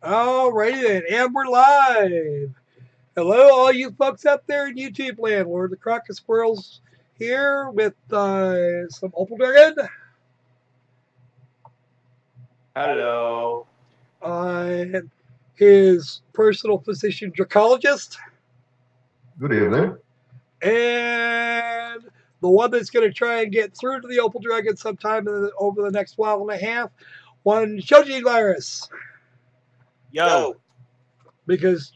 Alrighty then, and we're live. Hello, all you folks out there in YouTube land. We're the Crockett Squirrels here with some Opal Dragon, Hello. his personal physician dracologist, Good evening. and the one that's going to try and get through to the Opal Dragon sometime over the next while and a half, one Shoji Virus. Yo. Because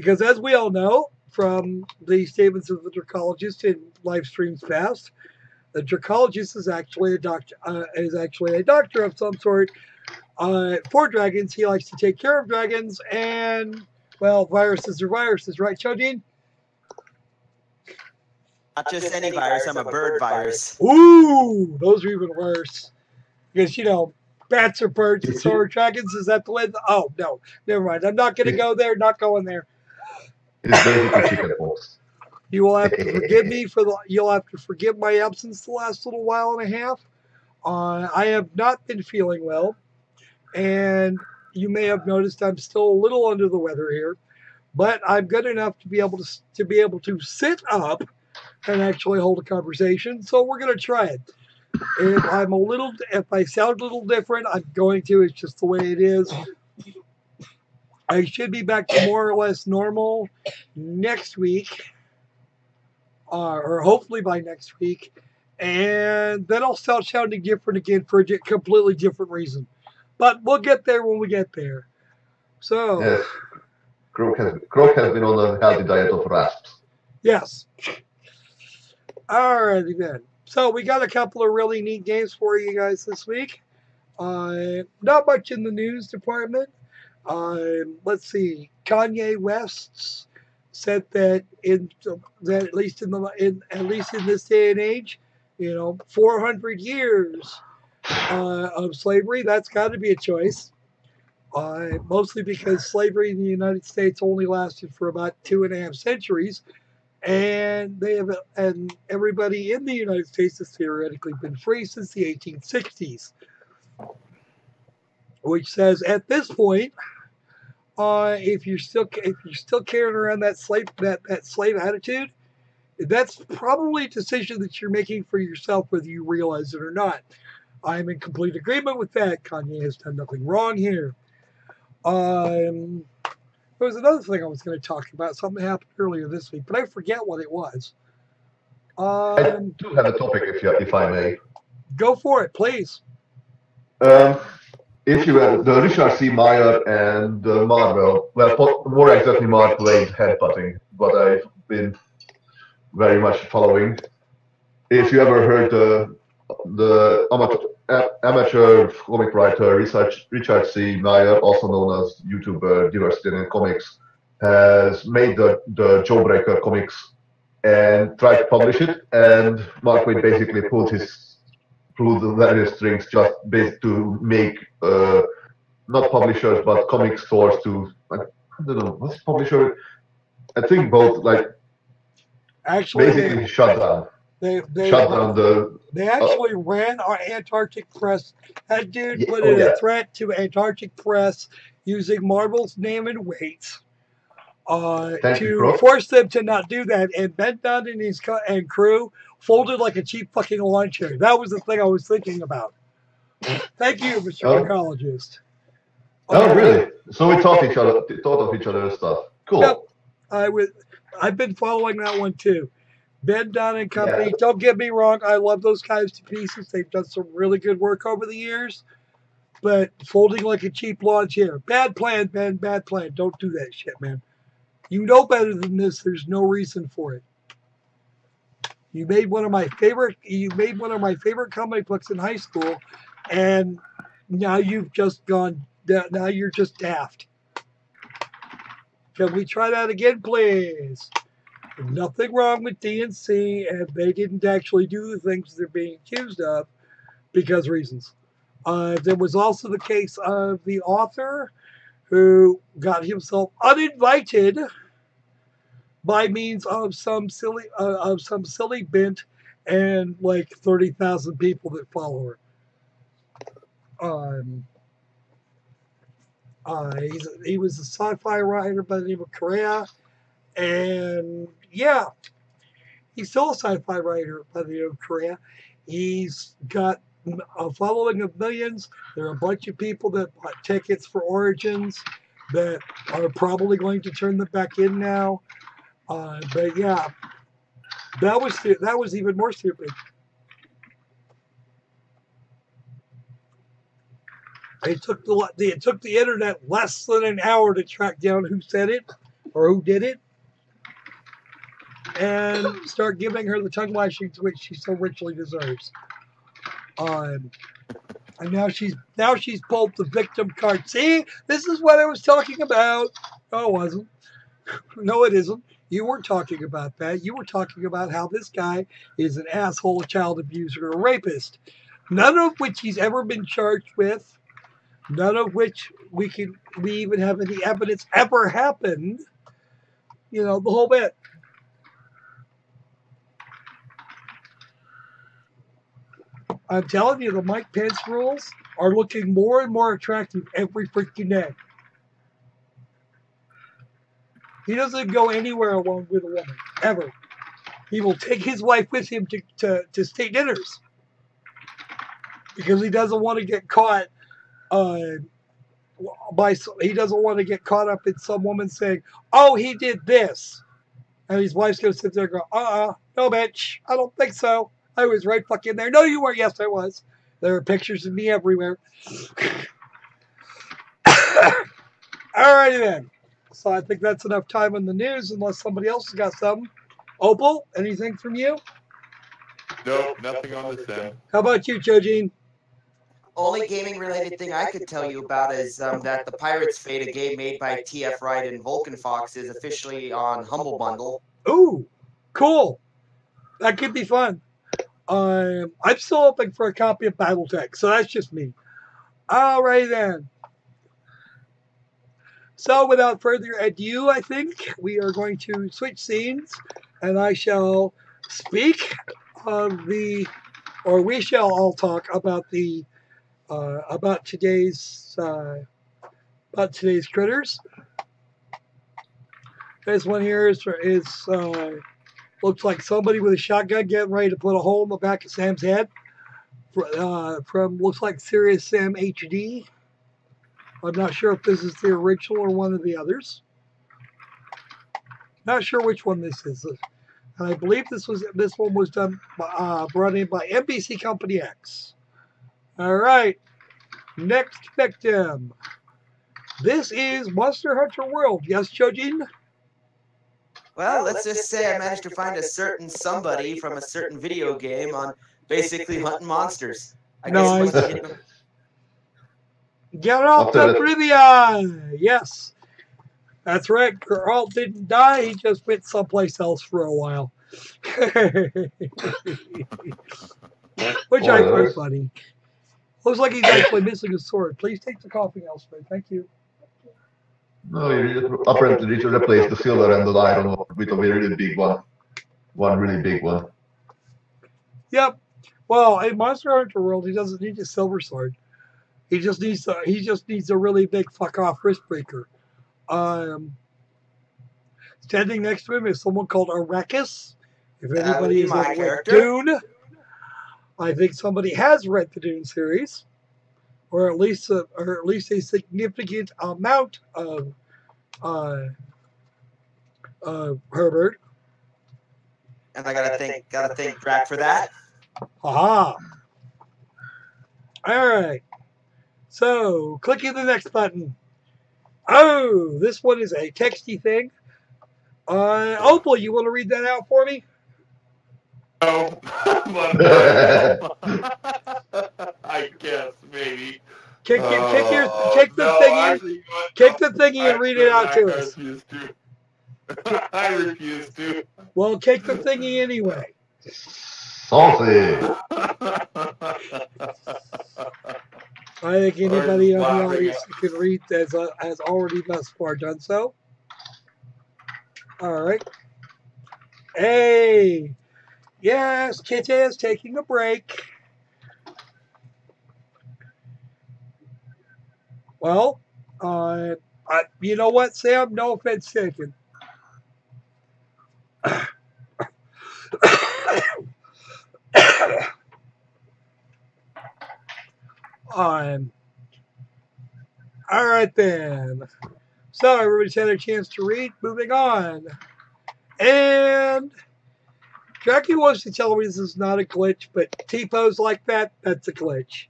as we all know from the statements of the dracologist in live streams past, the dracologist is actually a doctor. Of some sort. For dragons, he likes to take care of dragons, and well, viruses are viruses, right, Chojin? Not just any virus, I'm a bird virus. Ooh, those are even worse. Because bats are birds and so are dragons. Is that the way? Oh no, never mind. I'm not going to go there. Not going there. It's basically chickenpox. You will have to forgive me You'll have to forgive my absence the last little while and a half. I have not been feeling well, and you may have noticed I'm still a little under the weather here, but I'm good enough to be able to sit up and actually hold a conversation. So we're going to try it. If I sound a little different, I'm going to. It's just the way it is. I should be back to more or less normal next week, or hopefully by next week, and then I'll start sounding different again for a completely different reason. But we'll get there when we get there. So yes, Croak has been on a healthy diet of rasps. Yes. Alrighty then. So we got a couple of really neat games for you guys this week. Not much in the news department. Let's see. Kanye West said that at least in this day and age, 400 years of slavery, that's got to be a choice. Mostly because slavery in the United States only lasted for about 2.5 centuries. And everybody in the United States has theoretically been free since the 1860s, which says at this point, if you're still carrying around that slave attitude, that's probably a decision that you're making for yourself, whether you realize it or not. I'm in complete agreement with that. Kanye has done nothing wrong here. There was another thing I was going to talk about. Something happened earlier this week, but I forget what it was. I do have a topic, if I may. Go for it, please. If you have the Richard C. Meyer and Marvel, well, more exactly Mark Wade's headbutting, what I've been very much following. If you ever heard the amateur comic writer Richard C. Meyer, also known as YouTuber Diversity in Comics, has made the Jawbreaker comics and tried to publish it, and Mark Waid basically pulled the various strings just to make not publishers but comic stores to, I don't know, what's publisher? I think both, actually basically shut down. They actually ran our Antarctic Press. That dude put in a threat to Antarctic Press using Marvel's name and weight to force them to not do that. And Ben Dunn and his crew folded like a cheap fucking lawn chair. That was the thing I was thinking about. Thank you, Mr. Ecologist. Oh, really? So we thought of each other's stuff. Cool. Yep. I've been following that one too. Ben Dunn and company. Yeah. Don't get me wrong. I love those guys to pieces. They've done some really good work over the years. But folding like a cheap lawn chair. Bad plan, Ben. Bad plan. Don't do that shit, man. You know better than this. There's no reason for it. You made one of my favorite comic books in high school, and now you've just gone. Now you're just daft. Can we try that again, please? Nothing wrong with DNC, and they didn't actually do the things they're being accused of because reasons. There was also the case of the author who got himself uninvited by means of some silly bent and like 30,000 people that follow her. He was a sci-fi writer by the name of Korea, and yeah, he's still a sci-fi writer by the name of Korea. He's got a following of millions. There are a bunch of people that bought tickets for Origins that are probably going to turn them back in now. But yeah, that was even more stupid. It took the internet less than an hour to track down who said it or who did it, and start giving her the tongue lashing to which she so richly deserves. And now she's pulled the victim card. See, this is what I was talking about. No, it wasn't. No, it isn't. You weren't talking about that. You were talking about how this guy is an asshole, a child abuser, a rapist. None of which he's ever been charged with. None of which we even have any evidence ever happened. You know, the whole bit. I'm telling you, the Mike Pence rules are looking more and more attractive every freaking day. He doesn't go anywhere alone with a woman, ever. He will take his wife with him to state dinners because he doesn't want to get caught he doesn't want to get caught up in some woman saying, "Oh, he did this," and his wife's gonna sit there and go, no, bitch, I don't think so. I was right fucking there. No, you weren't. Yes, I was. There are pictures of me everywhere. Alrighty then. So I think that's enough time on the news, unless somebody else has got something. Opal, anything from you? Nope, nothing on this end. How about you, Jojine? Only gaming-related thing I could tell you about is that the Pirates Fate, a game made by TF Wright and Vulcan Fox, is officially on Humble Bundle. Ooh, cool. That could be fun. I'm still hoping for a copy of Battletech, so that's just me. Alright then. So without further ado, I think we are going to switch scenes, and I shall speak of we shall all talk about about today's critters. This one here is looks like somebody with a shotgun getting ready to put a hole in the back of Sam's head. From looks like Serious Sam HD. I'm not sure if this is the original or one of the others. Not sure which one this is. And I believe this one was done brought in by NBC Company X. All right. Next victim. This is Monster Hunter World. Yes, Jojin? Well, let's just say I managed to find a certain somebody from a certain video game on basically hunting monsters. I guess he must have hit them. Get off the trivia! Yes. That's right. Geralt didn't die. He just went someplace else for a while. Which I find funny. Looks like he's actually missing a sword. Please take the coffee elsewhere. Thank you. No, you just apparently need to replace the silver and the iron with a really big one. One really big one. Yep. Well, in Monster Hunter World, he doesn't need a silver sword. He just needs a really big fuck off wrist breaker. Standing next to him is someone called Arrakis. If anybody is read Dune, I think somebody has read the Dune series, or at least a significant amount of Herbert. And I gotta thank Drac for that. Aha! All right. So, clicking the next button. Oh, this one is a texty thing. Opal, you want to read that out for me? No. I guess, maybe. Kick the thingy and read it out to us. I refuse to. Well, kick the thingy anyway. Saucy. I think anybody on the audience who can read has already thus far done so. All right. Hey. Yes, Kitty is taking a break. Well, You know what, Sam? No offense taken. All right then. So everybody's had a chance to read. Moving on. And Jackie wants to tell me this is not a glitch, but T-pose like that's a glitch.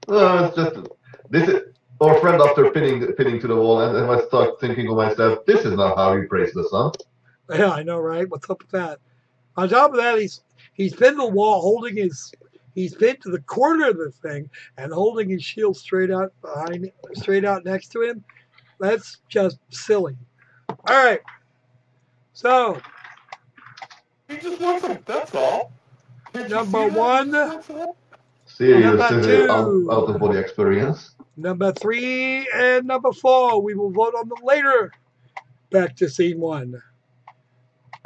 No, it's just this is our friend after pinning to the wall, and I start thinking to myself, this is not how you praise the sun. Yeah, I know, right? What's up with that? On top of that, he's pinned to the wall, he's pinned to the corner of the thing and holding his shield straight out next to him. That's just silly. All right. So He just wants them, that's all. number one. Serious Number two. out of body experience. Number 3 and number 4. We will vote on them later. Back to scene 1.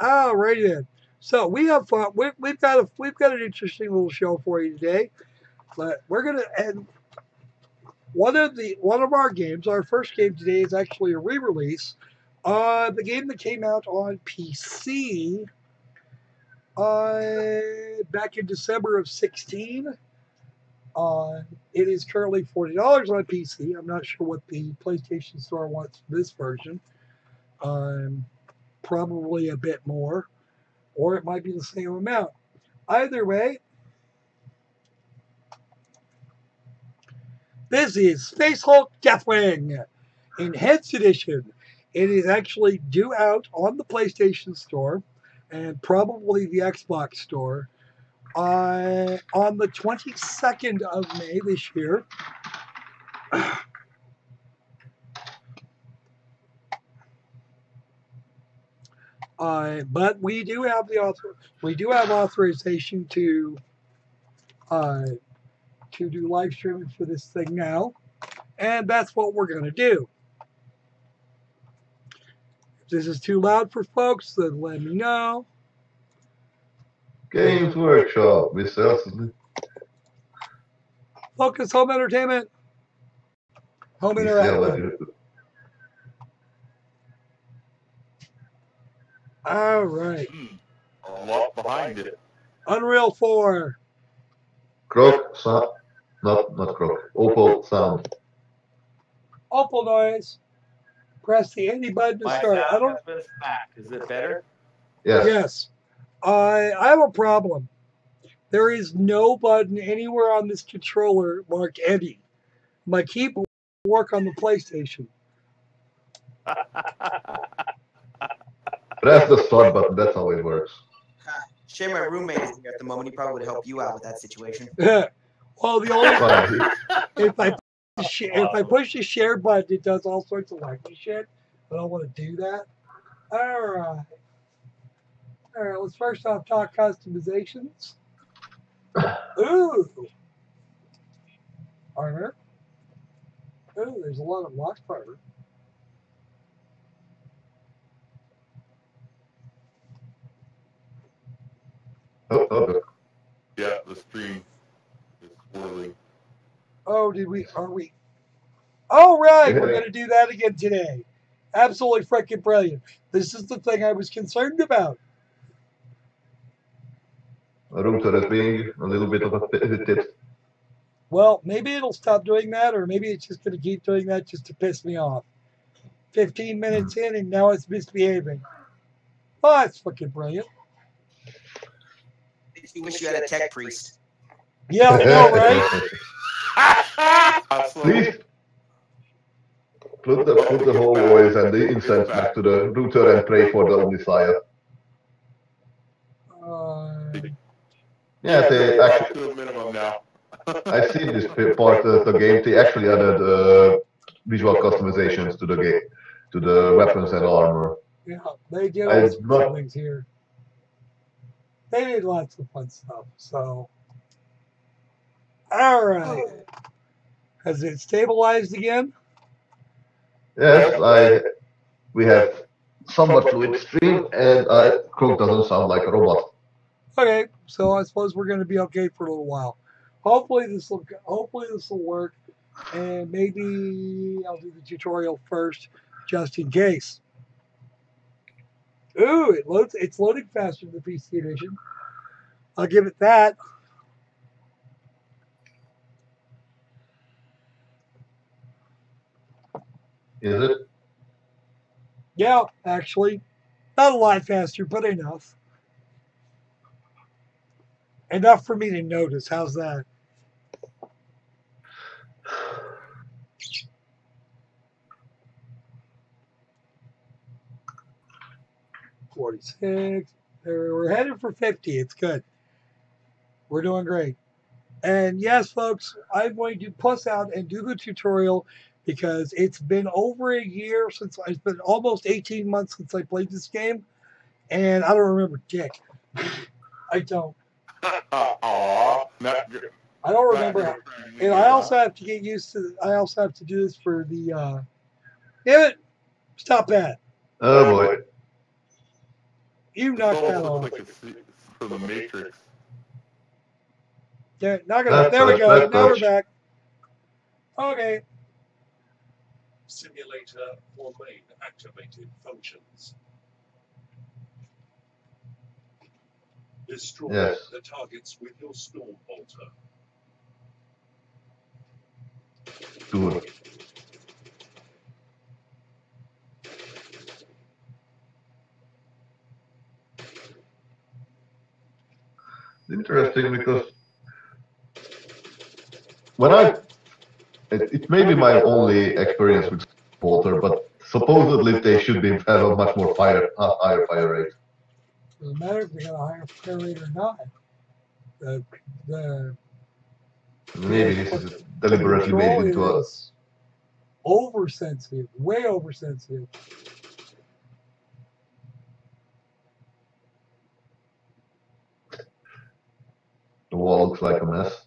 Alrighty then. So we have fun. We've got an interesting little show for you today. But we're gonna end one of our games. Our first game today is actually a re-release. The game that came out on PC back in December of 2016. It is currently $40 on PC. I'm not sure what the PlayStation Store wants for this version. Probably a bit more, or it might be the same amount. Either way, this is Space Hulk Deathwing Enhanced Edition. It is actually due out on the PlayStation Store and probably the Xbox Store on the 22nd of May this year. But we do have authorization to do live streaming for this thing now, and that's what we're going to do. If this is too loud for folks, then let me know. Games Workshop, Focus Home Entertainment. Home Interactive. All right. A lot behind it. Unreal 4. Croc sound, not Croc. Opal sound. Opal noise. Press the any button to start. I don't. Is it better? Yes. Yes. I have a problem. There is no button anywhere on this controller marked any. My keyboard work on the PlayStation. Press the start button. That's how it works. Shame my roommate is here at the moment. He probably would help you out with that situation. Well, the only if I push the share button, it does all sorts of wacky shit. I don't want to do that. All right. Let's first off talk customizations. Ooh, armor. Ooh, there's a lot of lock armor. Oh. Yeah, the stream is swirling. Oh, are we? Oh, right, we're going to do that again today. Absolutely freaking brilliant. This is the thing I was concerned about. Router is being a little bit of a tit. Well, maybe it'll stop doing that, or maybe it's just going to keep doing that just to piss me off. 15 minutes in, and now it's misbehaving. Oh, that's fucking brilliant. You wish you had a tech priest. Yeah, I know, right? Please put the whole voice and the incense back to the router and pray for the Omnisire. Yeah, they actually. To a minimum now. I've seen this part of the game. They actually added visual customizations to the game, to the weapons and armor. Yeah, they did all sorts of things here. They did lots of fun stuff. So, all right. Has it stabilized again? Yes, we have somewhat fluid stream, and Crook doesn't sound like a robot. Okay, so I suppose we're going to be okay for a little while. Hopefully this will work. and maybe I'll do the tutorial first, just in case. Ooh, it loads. It's loading faster than the PC edition. I'll give it that. Is it? Yeah, actually, not a lot faster, but enough. Enough for me to notice. How's that? $46. We're headed for 50. It's good. We're doing great. And yes, folks, I'm going to puss out and do the tutorial because it's been over a year since it's been almost 18 months since I played this game, and I don't remember dick. I don't. Aw, not good. I don't remember how. And I also have to get used to. I also have to do this for the. Damn it! Stop that! Oh boy. You It knocked that almost off. looks like it's from the Matrix. Yeah, knock it off. There we go. Now we're back. Okay. Simulator or main activated functions. Destroy the targets with your storm bolter. Good. Interesting because when it may be my only experience with Bolter, but supposedly they should be have a much more higher fire rate. Doesn't matter if they got a higher fire rate or not. The Maybe this is deliberately made into a. Oversensitive, way oversensitive. The wall looks like a mess.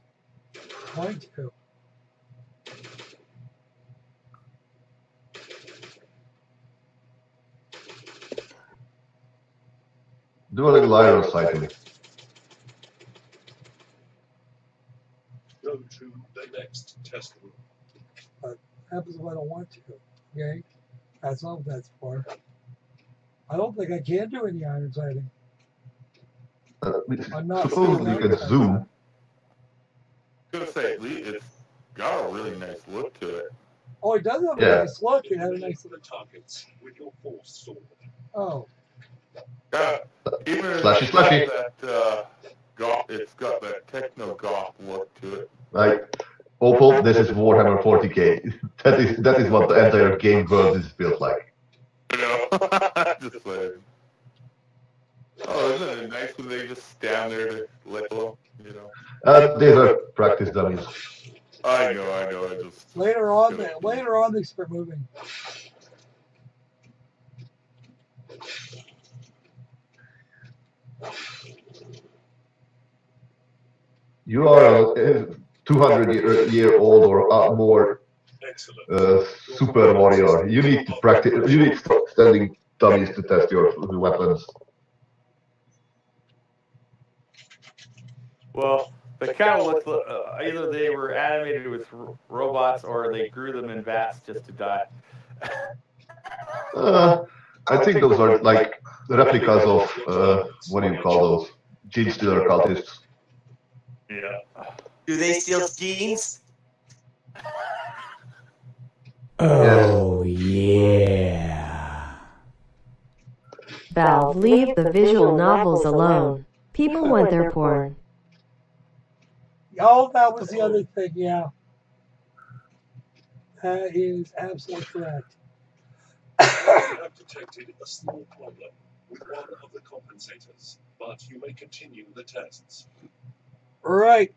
Mine too. Do a little iron sighting. Go to the next test room. What happens if I don't want to? Okay, that's all that's for. I don't think I can do any iron sighting. Supposedly you can zoom. I was gonna say, it's got a really nice look to it. Oh, it does have a nice look. It had a nice look. The targets with your force sword. Oh. Even Slashy. That it's got that techno goth look to it. Like, Opal, this is Warhammer 40k. That is what the entire game world is built like. You know, just like, oh, isn't it nice when they just stand there to let go? You know. These are practice dummies. I know. I just later on they start moving. You are a 200-year-old or more super warrior. You need to practice. You need standing dummies to test your weapons. Well, they kind of look either they were animated with robots or they grew them in vats just to die. I think those are like replicas of what do you call those? Gene stealer cultists. Yeah. Do they steal jeans? Oh, yeah. Valve, leave the visual novels alone. People want their porn. Oh, that was the other thing, yeah. That is absolutely correct. You have detected a small problem with one of the compensators, but you may continue the tests. Right.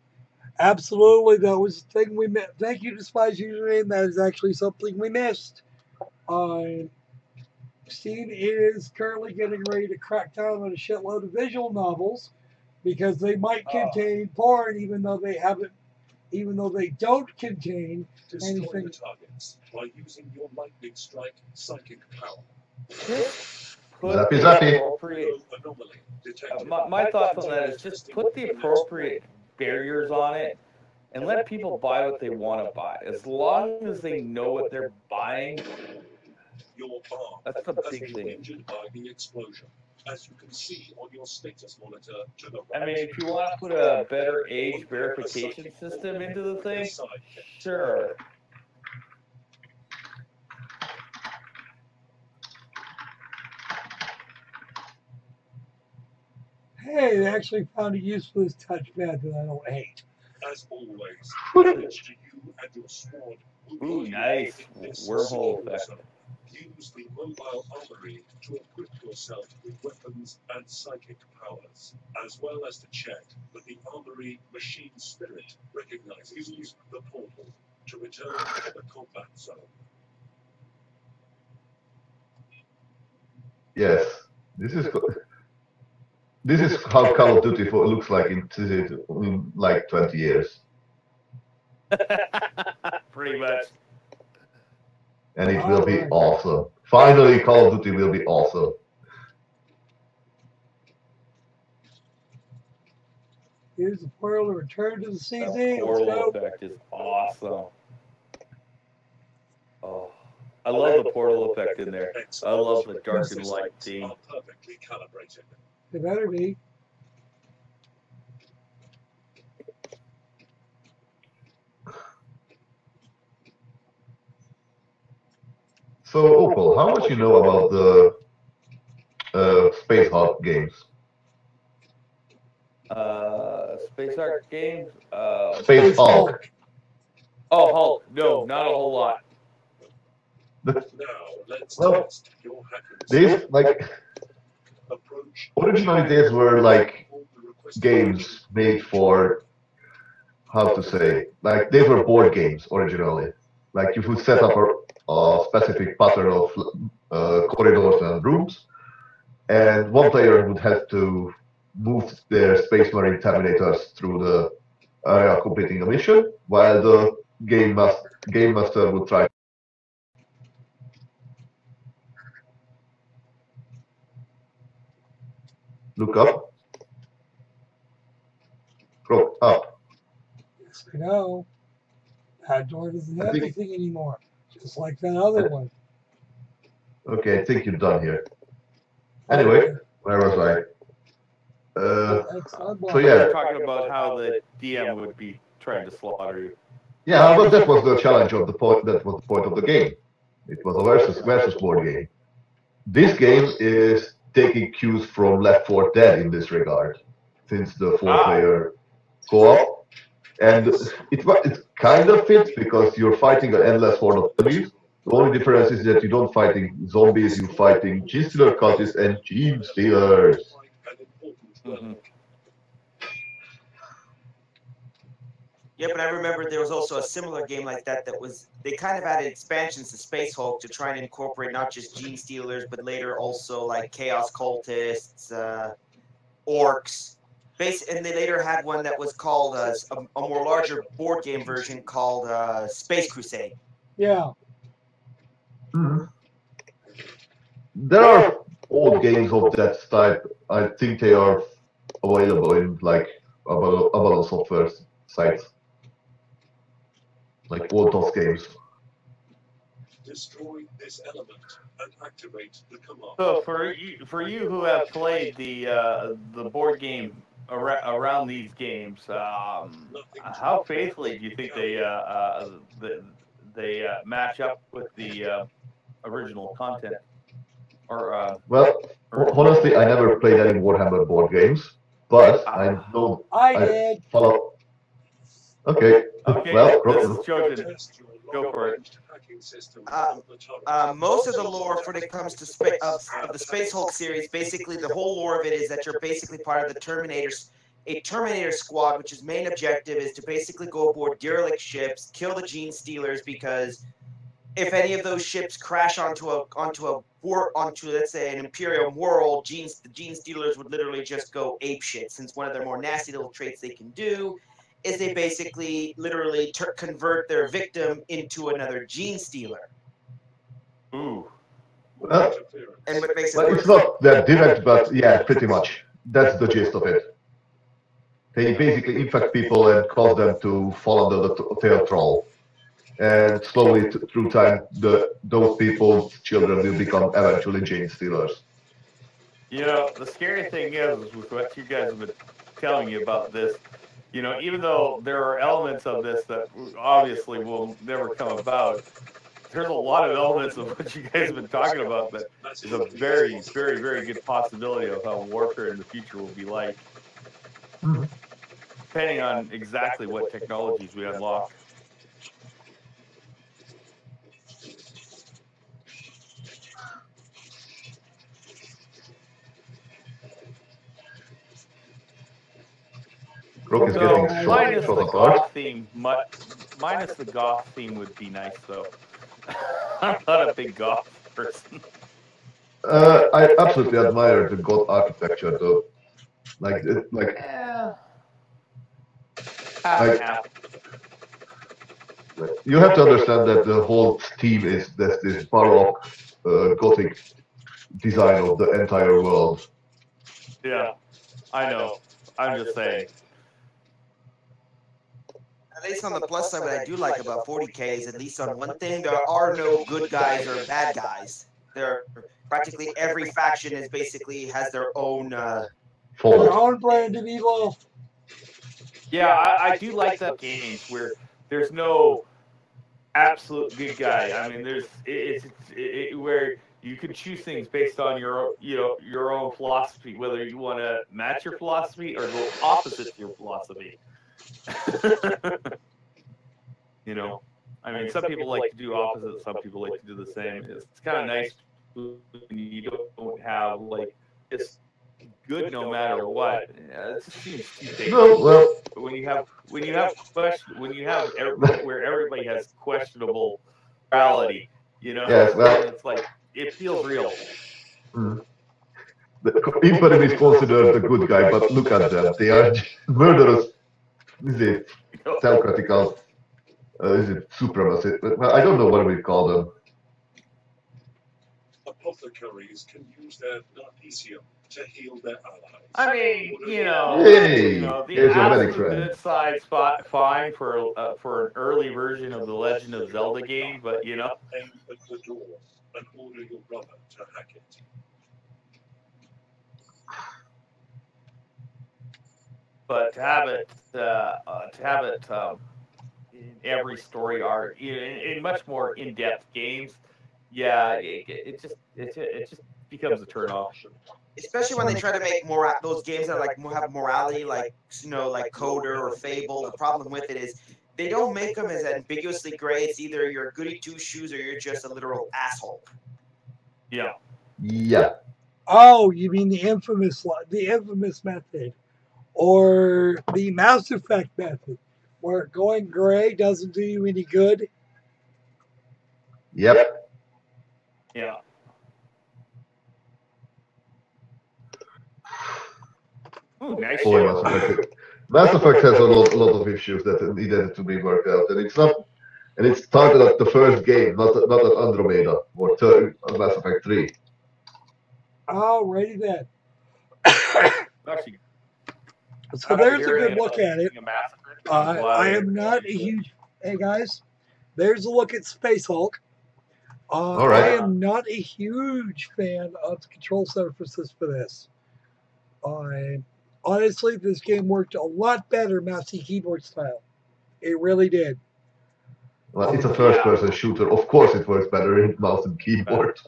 Absolutely. That was the thing we missed. Thank you, Despise Username. That is actually something we missed. Steam is currently getting ready to crack down on a shitload of visual novels because they might contain porn even though they don't contain anything. Destroy the targets by using your lightning strike psychic power. Put the appropriate, my thoughts on that is just put the appropriate barriers on it and let people buy what they want to buy. As long as they know what they're buying, Your farm that's the has big been thing. injured by the explosion. As you can see on your status monitor to the I right. mean, if you want to put a better age verification system into the thing, sure. Hey, they actually found a use for this touchpad that I don't hate. As always, damage to you and your squad will be Ooh, nice in this wormhole secure effect. zone. Use the mobile armory to equip yourself with weapons and psychic powers, as well as to check that the armory machine spirit recognizes the portal to return to the combat zone. Yes, this is how Call of Duty looks like in like 20 years, Pretty much. and it will be awesome. Finally, Call of Duty will be awesome. Here's the portal to return to the That CZ. Let's portal go. effect is awesome. Oh, I love the portal effect in there. I love the dark and light theme. Are perfectly calibrated. They better be. So, Opal, how much you know about the Space Hulk games? Space Art games? Space Hulk. Oh, Hulk. No, not a whole lot. Now let's Well, test your hacking these like approach. originally these were like games made for, how to say, like these were board games originally. Like you would set up a specific pattern of corridors and rooms, and one player would have to move their Space Marine Terminators through the area completing a mission, while the game master would try. Look up. Look up. Yes, I know. That door doesn't have I think- anything anymore. Just like that other one. Okay, I think you're done here. Anyway, where was I? That's So We yeah, were talking about how the DM would be trying to slaughter you. yeah, but that was the challenge of the point. That was the point of the game. It was a versus board game. This game is taking cues from Left 4 Dead in this regard, since the four-player co-op, and it kind of fits because you're fighting an endless horde of enemies. The only difference is that you don't fighting zombies, you're fighting gene stealer cultists and gene stealers. Mm-hmm. Yeah, but I remember there was also a similar game like that was, they kind of added expansions to Space Hulk to try and incorporate not just gene stealers, but later also like chaos cultists, orcs. And they later had one that was called a more larger board game version called Space Crusade. Yeah. Mhm. There are old games of that type. I think they are available in like Avalon Software sites, like old DOS games. Destroy this element and activate the command. So for you who have played the board game around these games, how faithfully do you think they match up with the original content? Or Well, honestly, I never played any Warhammer board games, but I know I did. follow. Okay. Okay, Well, this is chosen. Go for it. Most of the lore when it comes to of the Space Hulk series, basically the whole lore of it is that you're basically part of the Terminators, a Terminator squad, which his main objective is to basically go aboard derelict ships, kill the gene stealers, because if any of those ships crash onto let's say an Imperial world, the gene stealers would literally just go apeshit, since one of their more nasty little traits they can do is they basically literally convert their victim into another gene stealer. Ooh. And what makes it But worse, it's not that direct, but yeah, pretty much. That's the gist of it. They basically infect people and cause them to fall under the tail troll. And slowly, through time, those people's children will become eventually gene stealers. You know, the scary thing is with what you guys have been telling me about this, you know, even though there are elements of this that obviously will never come about, there's a lot of elements of what you guys have been talking about that is a very, very, very good possibility of how warfare in the future will be like, depending on exactly what technologies we unlock. Rook is getting minus shot the apart. goth theme, minus the goth theme would be nice though. I'm not a big goth person. I absolutely admire the goth architecture, though. You have to understand that the whole theme is this baroque, gothic design of the entire world. Yeah, I know. I'm just saying. At least on the plus side, what I do like about 40K is at least on one thing, there are no good guys or bad guys. There, practically every faction is basically has their own brand of evil. Yeah, I do like that games where there's no absolute good guy. I mean, there's where you can choose things based on your your own philosophy, whether you want to match your philosophy or go opposite your philosophy. You know, I mean, some people like to do opposite, some people like to do the same. It's kind of nice when you don't have like it's good no matter what. It just seems too big. Well, when you have where everybody has questionable morality, you know, yes, well, it's like it feels real. The Imperium is considered the good guy, but look at them. They are murderous. Is it self-critical? Is it supremacy? Well, I don't know what we call them. Apothecaries can use their magnesium to heal their allies. I mean, the absolute good side's fine for an early version of the Legend of Zelda game, but you know. Aim at the door and order your brother to hack it. But to have it in every story arc, in much more in-depth games, yeah, it just becomes a turnoff. Especially when they try to make more those games that like have morality, like like Coder or Fable. The problem with it is they don't make them as ambiguously gray. It's either you're a goody two shoes or you're just a literal asshole. Yeah. Yeah. Oh, you mean the infamous method, or the Mass Effect method, where going gray doesn't do you any good? Yep. Yeah. Ooh, nice. Mass Effect has a lot of issues that needed to be worked out, and it's not. And it started at the first game, not at Andromeda or Mass Effect 3. Alrighty then. Actually, so there's a good look at it. I am not a huge. Hey guys, there's a look at Space Hulk. All right. I am not a huge fan of the control surfaces for this. Honestly, this game worked a lot better mouse and keyboard style. It really did. Well, it's a first-person shooter. Of course, it works better in mouse and keyboard.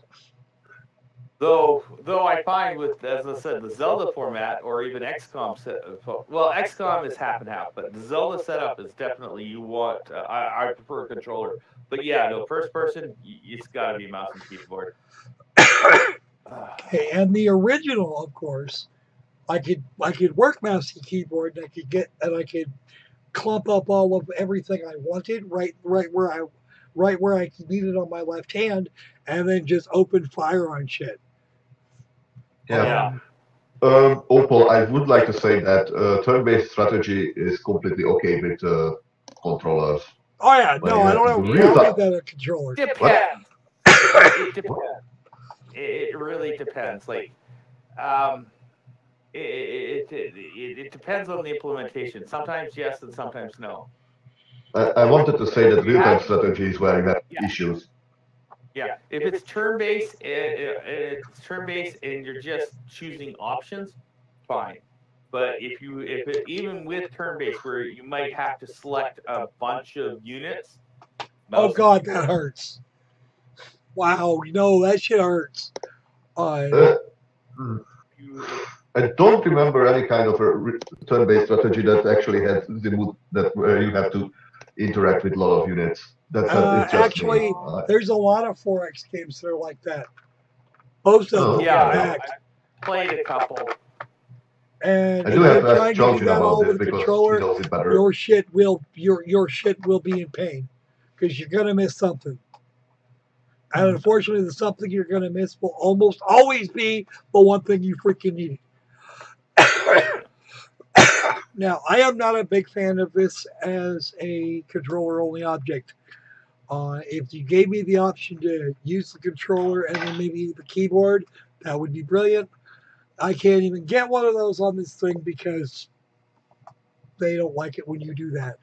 Though I find with, as I said, the Zelda format or even XCOM XCOM is half and half, but the Zelda setup is definitely you want. I prefer a controller, but yeah, no, first person, it's got to be mouse and keyboard. Okay, and the original, of course, I could work mouse and keyboard, and I could clump up all of everything I wanted right where I could need it on my left hand, and then just open fire on shit. Yeah. Opal, I would like to say that turn-based strategy is completely okay with controllers. Oh yeah, no, I don't have a problem with that controller. Depends. It depends. It really depends. Like, it depends on the implementation. Sometimes yes, and sometimes no. I wanted to say that real-time strategy is where you have issues. Yeah, if it's turn-based, it's turn-based, and you're just choosing options, fine. But even with turn-based, where you might have to select a bunch of units. Oh God, that hurts. Wow, no, that shit hurts. I don't remember any kind of a turn-based strategy that actually has the mood that where you have to interact with a lot of units. It's just actually, me. there's a lot of 4X games that are like that. Most of them, yeah, I played a couple. And I if do have you're to trying ask to do Johnson that all about with it a because controller, he knows it better. your shit will be in pain because you're gonna miss something. And unfortunately, the something you're gonna miss will almost always be the one thing you freaking needed. Now, I am not a big fan of this as a controller-only object. If you gave me the option to use the controller and then maybe the keyboard, that would be brilliant. I can't even get one of those on this thing because they don't like it when you do that.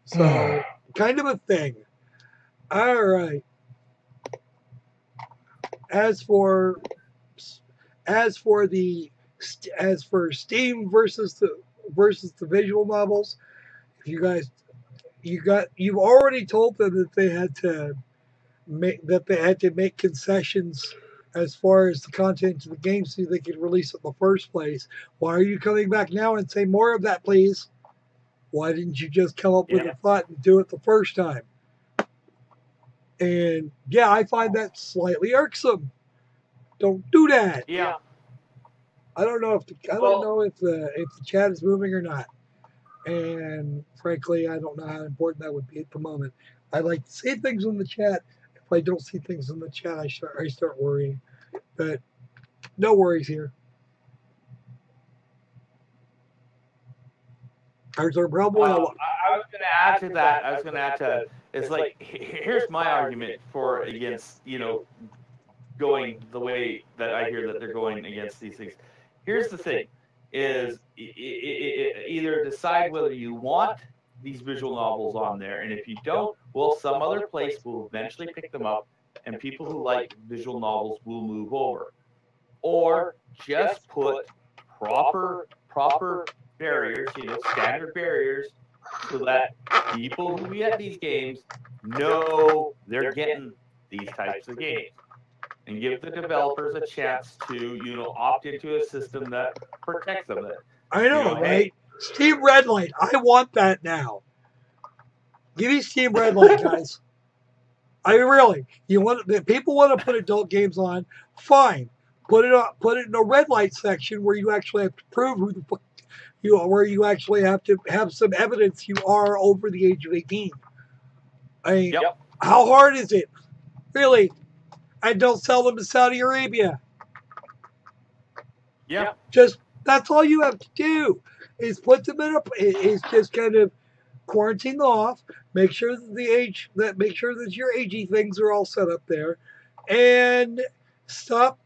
So, kind of a thing. All right. As for Steam versus the visual novels, if you've already told them that they had to make concessions as far as the content of the game so they could release it in the first place. Why are you coming back now and say more of that, please? Why didn't you just come up with a thought and do it the first time? And yeah, I find that slightly irksome. Don't do that. Yeah. I don't know if the chat is moving or not. And frankly, I don't know how important that would be at the moment. I like to see things in the chat. If I don't see things in the chat, I start worrying. But no worries here. Is there probably I was going to add to that. It's like here's my argument for against going the way that I hear that they're going against these things. Here's the thing: is either decide whether you want these visual novels on there, and if you don't, well, some other place will eventually pick them up, and people who like visual novels will move over, or just put proper barriers, standard barriers, so that people who get these games know they're getting these types of games, and give the developers a chance to opt into a system that protects them. I know, right? Steam Red Light. I want that now. Give me Steam Red Light, guys. People want to put adult games on, fine. Put it in a red light section where you actually have to prove who the fuck you are, where you actually have to have some evidence you are over the age of 18. I mean, how hard is it? Really? And don't sell them to Saudi Arabia. Yeah. That's all you have to do is put them in is just kind of quarantine them off, make sure that your AG things are all set up there, and stop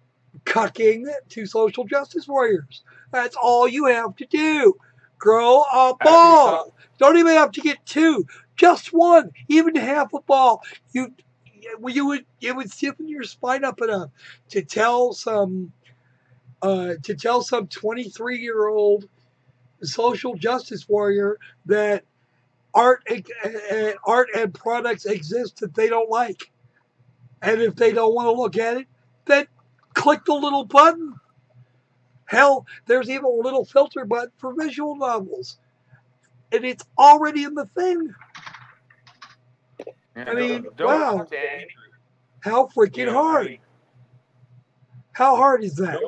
cucking to social justice warriors. That's all you have to do. Grow a ball. Don't even have to get two. Just one. Even half a ball. It would stiffen your spine up enough to tell some 23-year-old social justice warrior that art and products exist that they don't like, and if they don't want to look at it, then click the little button. Hell, there's even a little filter button for visual novels, and it's already in the thing. I mean, wow, how freaking hard! How hard is that?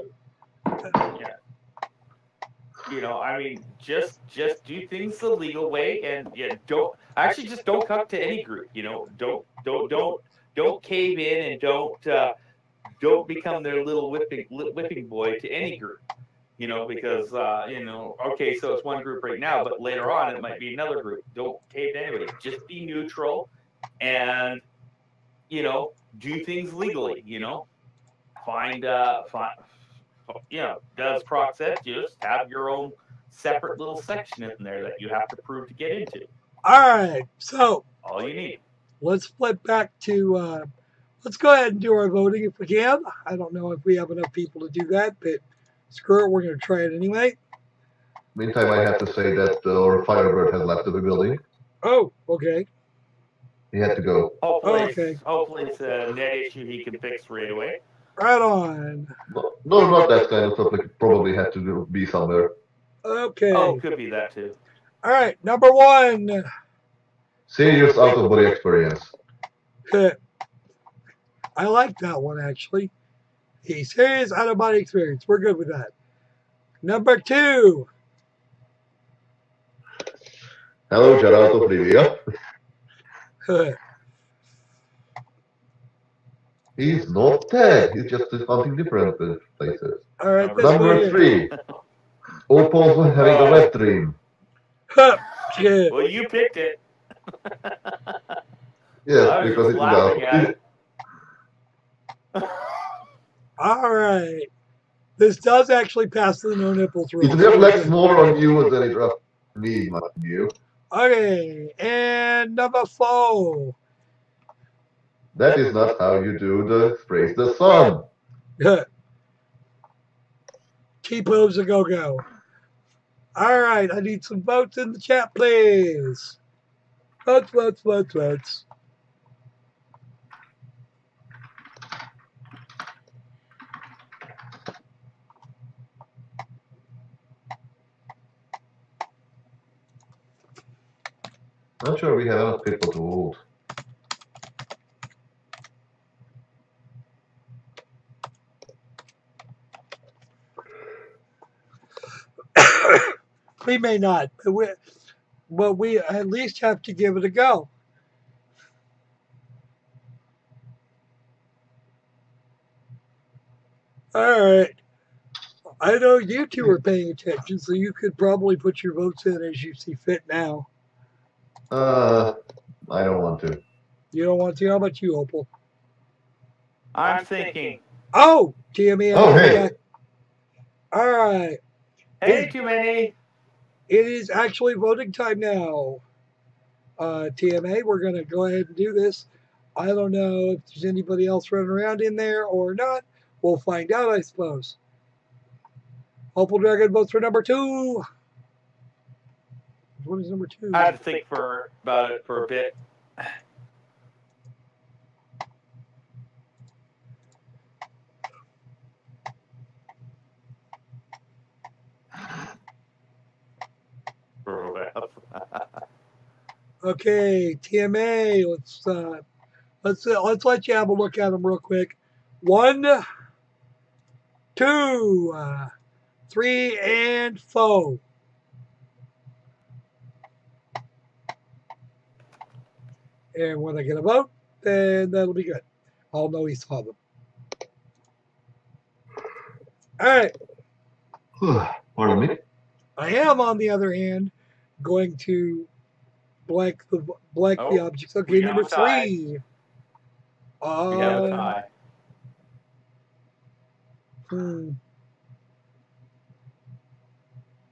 Just do things the legal way, and don't cuck to any group. Don't cave in, and don't become their little whipping boy to any group. Because okay, so it's one group right now, but later on it might be another group. Don't cave to anybody. Just be neutral, and do things legally. Find does Proc said just have your own separate little section in there that you have to prove to get into. All right, so All you need. let's flip back to. Let's go ahead and do our voting if we can. I don't know if we have enough people to do that, but screw it, we're going to try it anyway. Meantime, I have to say that our Firebird has left the building. Oh, okay. He had to go. Hopefully it's a net issue he can fix right away. Right on. No, not that kind of stuff. Like probably had to be somewhere. Okay. Oh, could be that too. All right, number 1. Serious out-of-body experience. I like that one, actually. A serious out-of-body experience. We're good with that. Number 2. Hello, Geraldo Olivia. He's not dead. He's just something different in places. All right, Number 3. Opal's having a wet dream. Well, you picked it. Yes, because it's laughing at it. All right. This does actually pass the no nipples rule. It reflects more on you than it reflects me, mind you. Okay, and number 4. That is not how you do the praise the sun. Keep moves a go-go. All right, I need some votes in the chat, please. Votes. Not sure we have enough people to vote. We may not, but we at least have to give it a go. All right. I know you two are paying attention, so you could probably put your votes in as you see fit now. I don't want to. You don't want to? How about you, Opal? I'm thinking. Oh, TME. Oh, hey. All right. Hey, too many. It is actually voting time now. TMA, we're going to go ahead and do this. I don't know if there's anybody else running around in there or not. We'll find out, I suppose. Opal Dragon votes for number 2. What is number 2? I had to think about it for a bit. Okay, TMA. Let's let you have a look at them real quick. 1, 2, 3, and 4. And when I get a vote, then that'll be good. I'll know he saw them. All right. Pardon me? I am, on the other hand, going to blank the objects. Okay, number 3. We have a tie.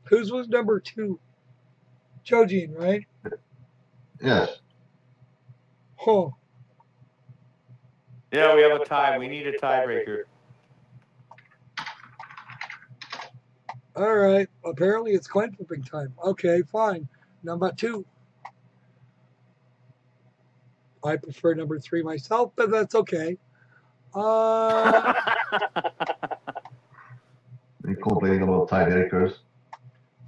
Whose was number 2? Chojin, right? Yes. Huh. Yeah, we have a tie. We need a tiebreaker. All right. Apparently it's coin flipping time. Okay, fine. Number 2. I prefer number 3 myself, but that's okay. You're complaining about tiebreakers.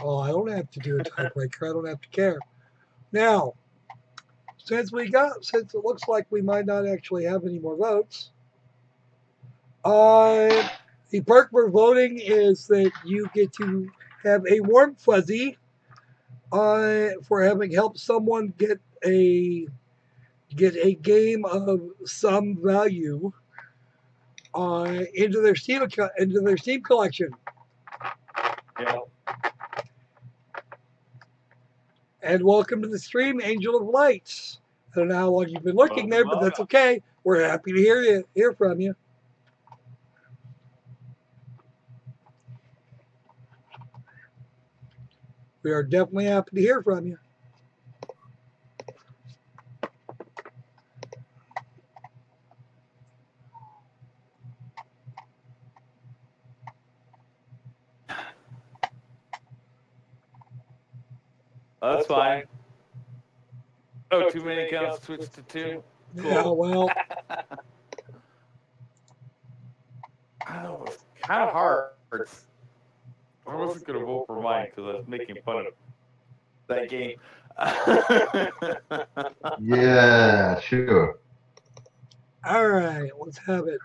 Oh, I don't have to do a tiebreaker. I don't have to care. Now, since it looks like we might not actually have any more votes, the perk for voting is that you get to have a warm fuzzy for having helped someone get a game of some value into their Steam collection. Yeah. And welcome to the stream, Angel of Lights. I don't know how long you've been looking there, but that's okay. We're happy to hear from you. We are definitely happy to hear from you. That's fine. Oh, too many accounts switched to 2. Cool. Yeah, well. I don't know, it's kind of hard. I wasn't going to vote for mine because I was making fun of that game. Yeah, sure. All right, let's have it.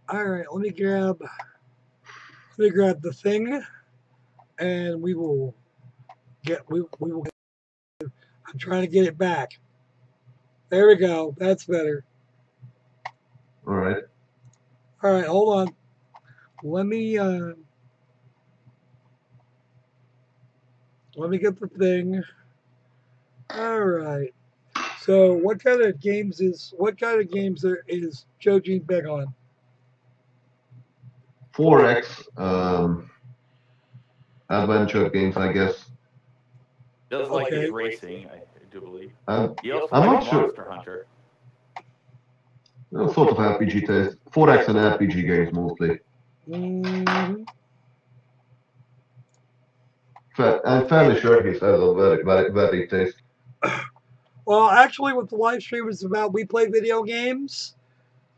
All right, let me grab the thing, and we will I'm trying to get it back. There we go. That's better. All right. All right, hold on. Let me get the thing. All right. So, what kind of games is Joe Gene big on? 4X adventure games, I guess. Does like his racing, I do believe. He also I'm likes not sure. Monster Hunter. Sort of RPG taste. 4X and RPG games mostly. Mm-hmm. I'm fairly sure he says a very taste. Well, actually, what the live stream is about, we play video games,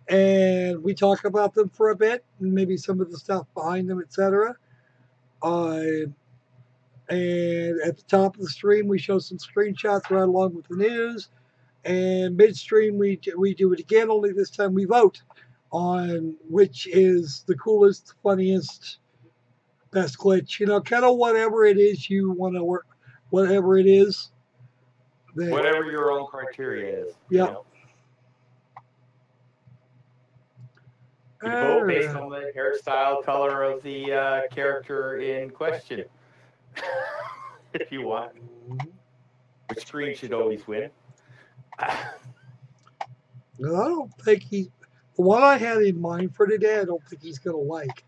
and we talk about them for a bit, and maybe some of the stuff behind them, etc. And at the top of the stream, we show some screenshots right along with the news. And midstream, we do it again. Only this time we vote on which is the coolest, funniest, best glitch. You know, kind of whatever it is you want to work, whatever it is. Whatever your own criteria is. Yeah. You know? You vote based on the hairstyle, color of the character in question. If you want. Which screen should always win. No, I don't think the one I had in mind for today, I don't think he's going to like.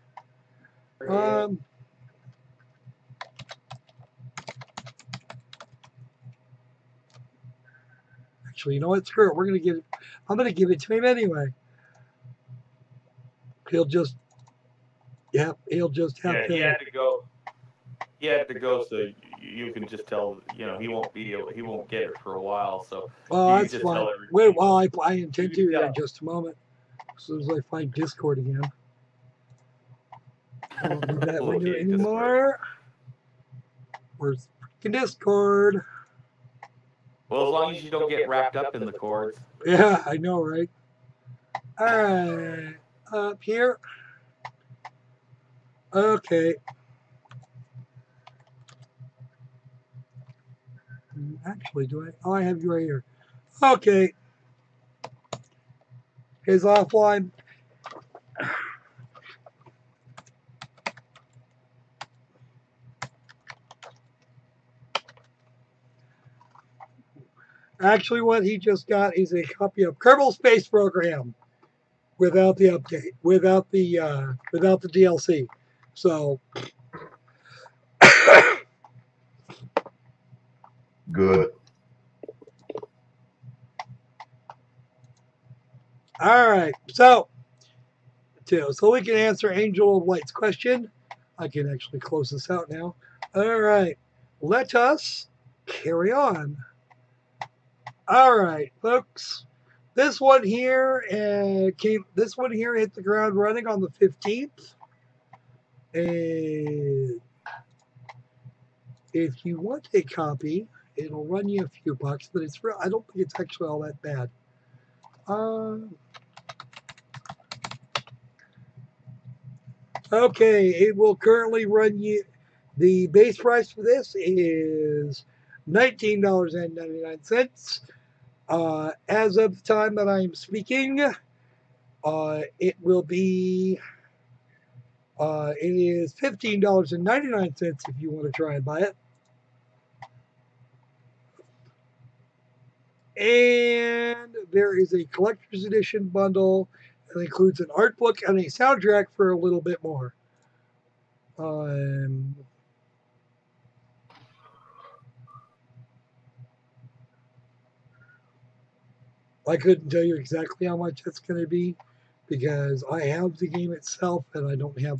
Actually, you know what? Screw it. I'm going to give it to him anyway. He'll just have to. He had to go. He had to go, so you can just tell. You know, he won't get it for a while. So. That's fine. Wait, well, I intend to here in just a moment. As soon as I find Discord again. I don't need that window anymore. Where's freaking Discord? Well, as long as you don't get wrapped up in the cords. Yeah, I know, right? All right, up here. Okay. Actually, do I? Oh, I have you right here. Okay. Here's offline. Actually, what he just got is a copy of Kerbal Space Program without the update, without the DLC. So good. All right, so we can answer Angel of Light's question. I can actually close this out now. All right, let us carry on. All right, folks. This one here This one here hit the ground running on the 15th. And if you want a copy, it'll run you a few bucks, but it's real. I don't think it's actually all that bad. Okay, it will currently run you. The base price for this is $19.99. As of the time that I am speaking, it will be. It is $15.99 if you want to try and buy it. And there is a collector's edition bundle that includes an art book and a soundtrack for a little bit more. I couldn't tell you exactly how much it's going to be because I have the game itself and I don't have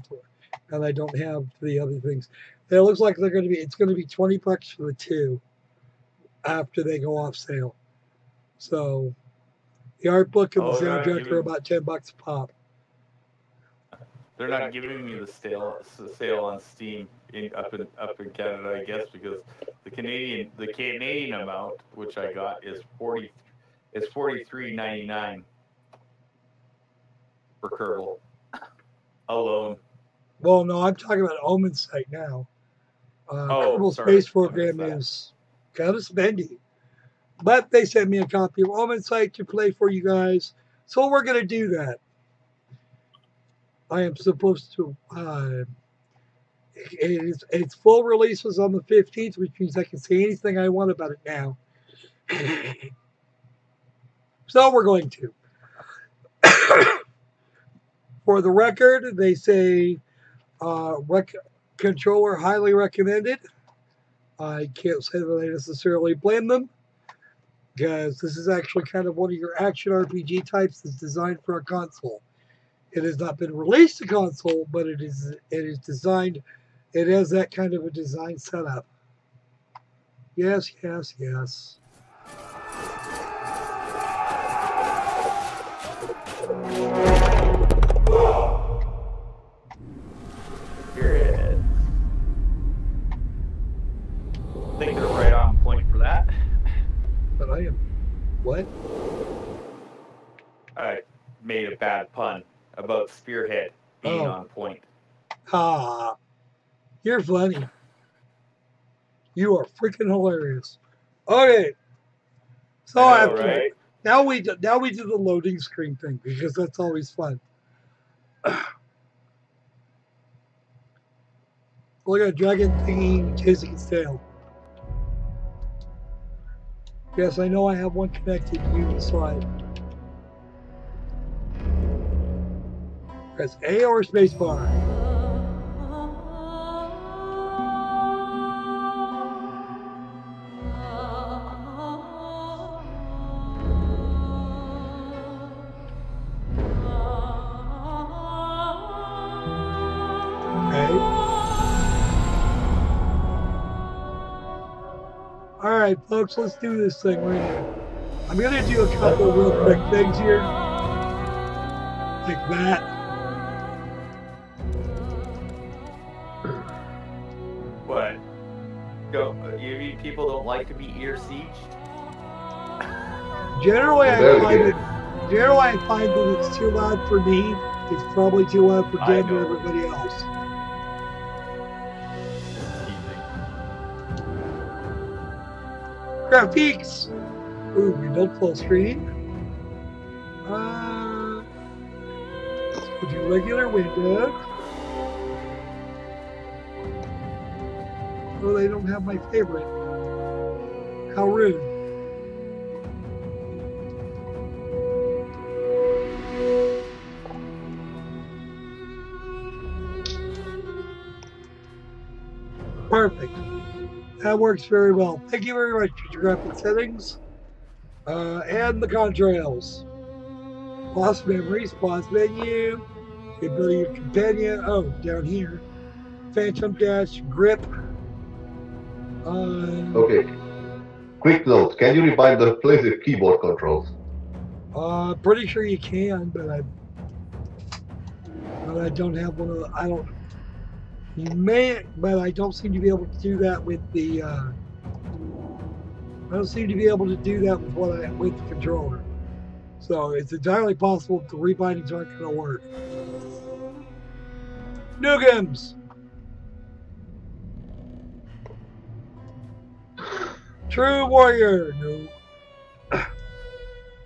the other things. And it looks like it's going to be $20 for the two after they go off sale. So the art book and the soundtrack are about $10 a pop. They're not giving me the sale on Steam up in Canada, I guess, because the Canadian amount which I got is $43.99 for Kerbal alone. Well, no, I'm talking about Omensight now. Kerbal Space Program is kind of spendy. But they sent me a copy of Omensight to play for you guys, so we're going to do that. I am supposed to. Its full release was on the 15th, which means I can say anything I want about it now. So we're going to. For the record, they say controller highly recommended. I can't say that I necessarily blame them, because this is actually kind of one of your action RPG types that's designed for a console. It has not been released to console, but it is designed. It has that kind of a design setup. Yes, yes, yes. Period. I think they're right on point for that. But I am. What? I made a bad pun about Spearhead being on point. Ah, you're funny. You are freaking hilarious. Okay, so now we do the loading screen thing because that's always fun. Look at a dragon thingy chasing its tail. Yes, I know I have one connected to the slide. Press A or spacebar. Alright, folks, let's do this thing right here. I'm going to do a couple of real quick things here. Like that. What? You mean people don't like to be ear sieged? Generally, I find that it's too loud for me. It's probably too loud for Dan and everybody else. Graphics. Ooh, rebuild full screen. We'll do regular window. Oh, they don't have my favorite. How rude. Perfect. That works very well. Thank you very much for your graphic settings. And the contrails. Pause memories, pause menu, the ability of companion. Oh, down here. Phantom dash, grip. Okay. Quick note, can you rebind the PlayStation keyboard controls? Pretty sure you can, but I don't have one of the, you may, but I don't seem to be able to do that with the, I don't seem to be able to do that with the controller. So it's entirely possible the rebindings aren't going to work. Noogums! True warrior! No.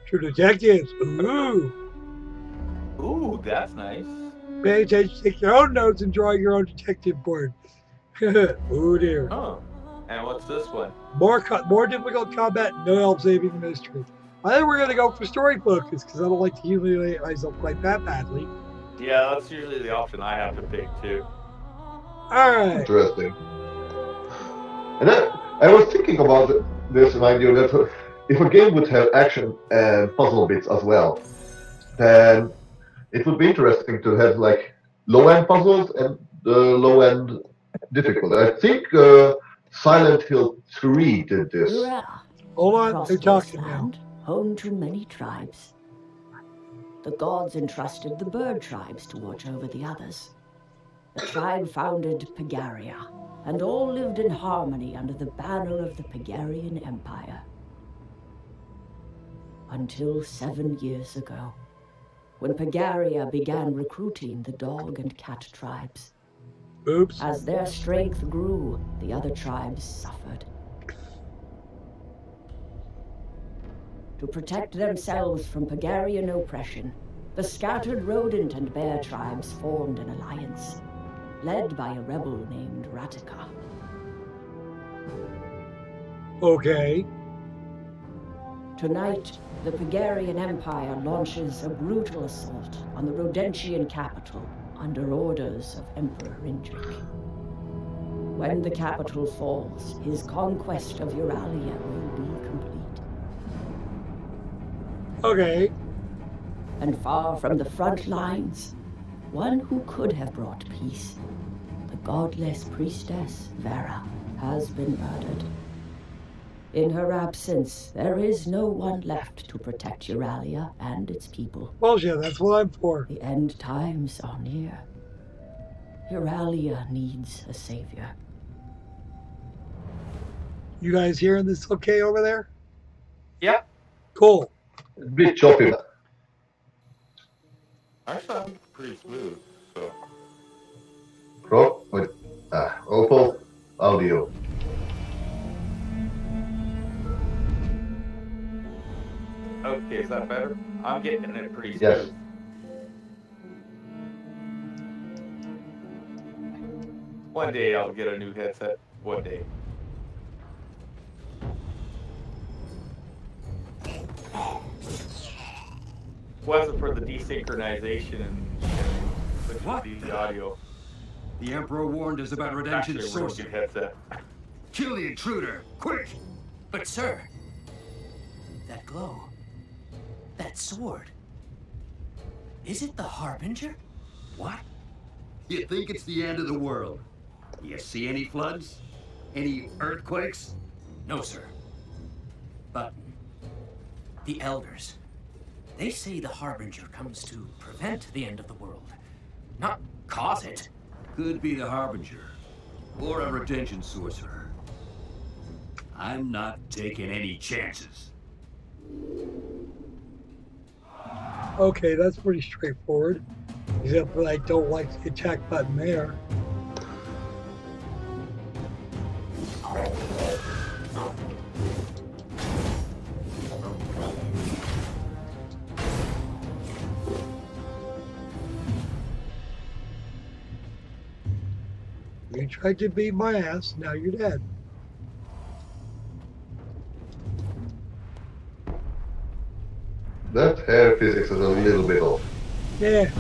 True detectives! Ooh! Ooh, that's nice. Pay attention, take your own notes, and draw your own detective board. Oh dear. Oh. And what's this one? More difficult combat, no help saving mystery. I think we're gonna go for story focus because I don't like to humiliate myself quite that badly. Yeah, that's usually the option I have to pick too. Alright. Interesting. And then I was thinking about this, mind you, that if a game would have action and puzzle bits as well, then it would be interesting to have like low-end puzzles and low-end difficulty. I think Silent Hill 3 did this. Hold on, they're talking now. Home to many tribes. The gods entrusted the bird tribes to watch over the others. The tribe founded Pagaria, and all lived in harmony under the banner of the Pagarian Empire. Until 7 years ago, when Pagaria began recruiting the dog and cat tribes. Oops. As their strength grew, the other tribes suffered. To protect themselves from Pagarian oppression, the scattered rodent and bear tribes formed an alliance, led by a rebel named Ratika. Okay. Tonight, the Pagarian Empire launches a brutal assault on the Rodentian capital under orders of Emperor Indrik. When the capital falls, his conquest of Euralia will be complete. Okay. And far from the front lines, one who could have brought peace, the godless priestess Vera, has been murdered. In her absence, there is no one left to protect Euralia and its people. Well, yeah, that's what I'm for. The end times are near. Euralia needs a savior. You guys hearing this okay over there? Yep. Cool. A bit choppy. I sound pretty smooth, so. Opal audio. Okay, is that better? I'm getting it pretty smooth. Yes. One day I'll get a new headset. One day. Wasn't for the desynchronization and the audio. The Emperor warned us about Redemption's Actually, a real sorcery. good headset. Kill the intruder, quick! But sir, that glow, that sword, is it the Harbinger? What? You think it's the end of the world? You see any floods? Any earthquakes? No, sir. But the elders, they say the Harbinger comes to prevent the end of the world, not cause it. Could be the Harbinger, or a retention sorcerer. I'm not taking any chances. Okay, that's pretty straightforward. Except for I don't like the attack button there. You tried to beat my ass, now you're dead. That hair physics is a little bit off. Yeah.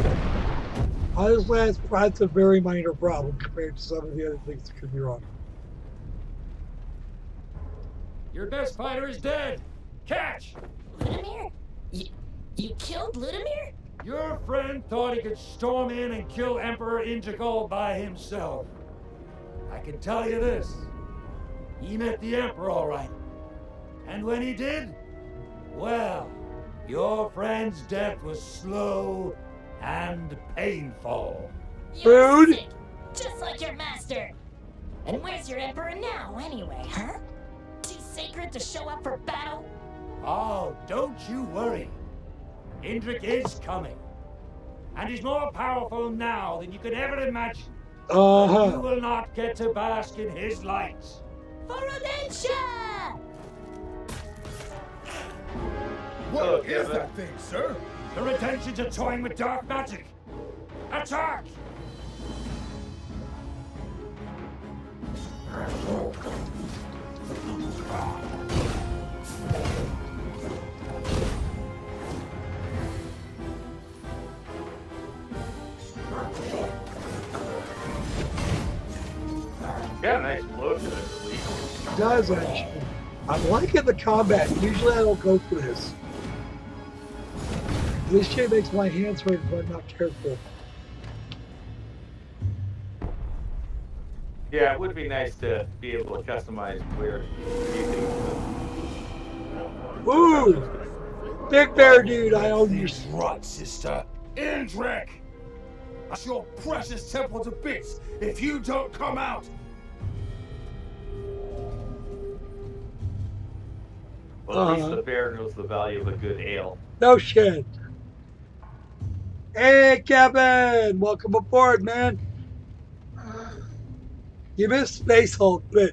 Honestly, that's a very minor problem compared to some of the other things that could be wrong. Your best fighter is dead! Catch! Ludimir? You killed Ludimir? Your friend thought he could storm in and kill Emperor Indrik by himself. I can tell you this. He met the Emperor all right. And when he did, well, your friend's death was slow and painful. You're sick, just like your master. And where's your Emperor now, anyway, huh? Too sacred to show up for battle? Oh, don't you worry. Indrik is coming. And he's more powerful now than you could ever imagine. Uh-huh. You will not get to bask in his lights. For Rodentia! What is that thing, sir? The retentions are toying with dark magic. Attack! got a nice look to it, at least. It does, actually. I'm liking the combat. Usually I don't go for this. This shit makes my hands hurt if I'm not careful. Yeah, it would be nice to be able to customize where you think. Ooh! Big bear dude, I own you. Right, sister. Indrek! That's your precious temple to bits if you don't come out! Well, at least the bear knows the value of a good ale. No shit. Hey, Kevin! Welcome aboard, man. You missed Space Hulk, but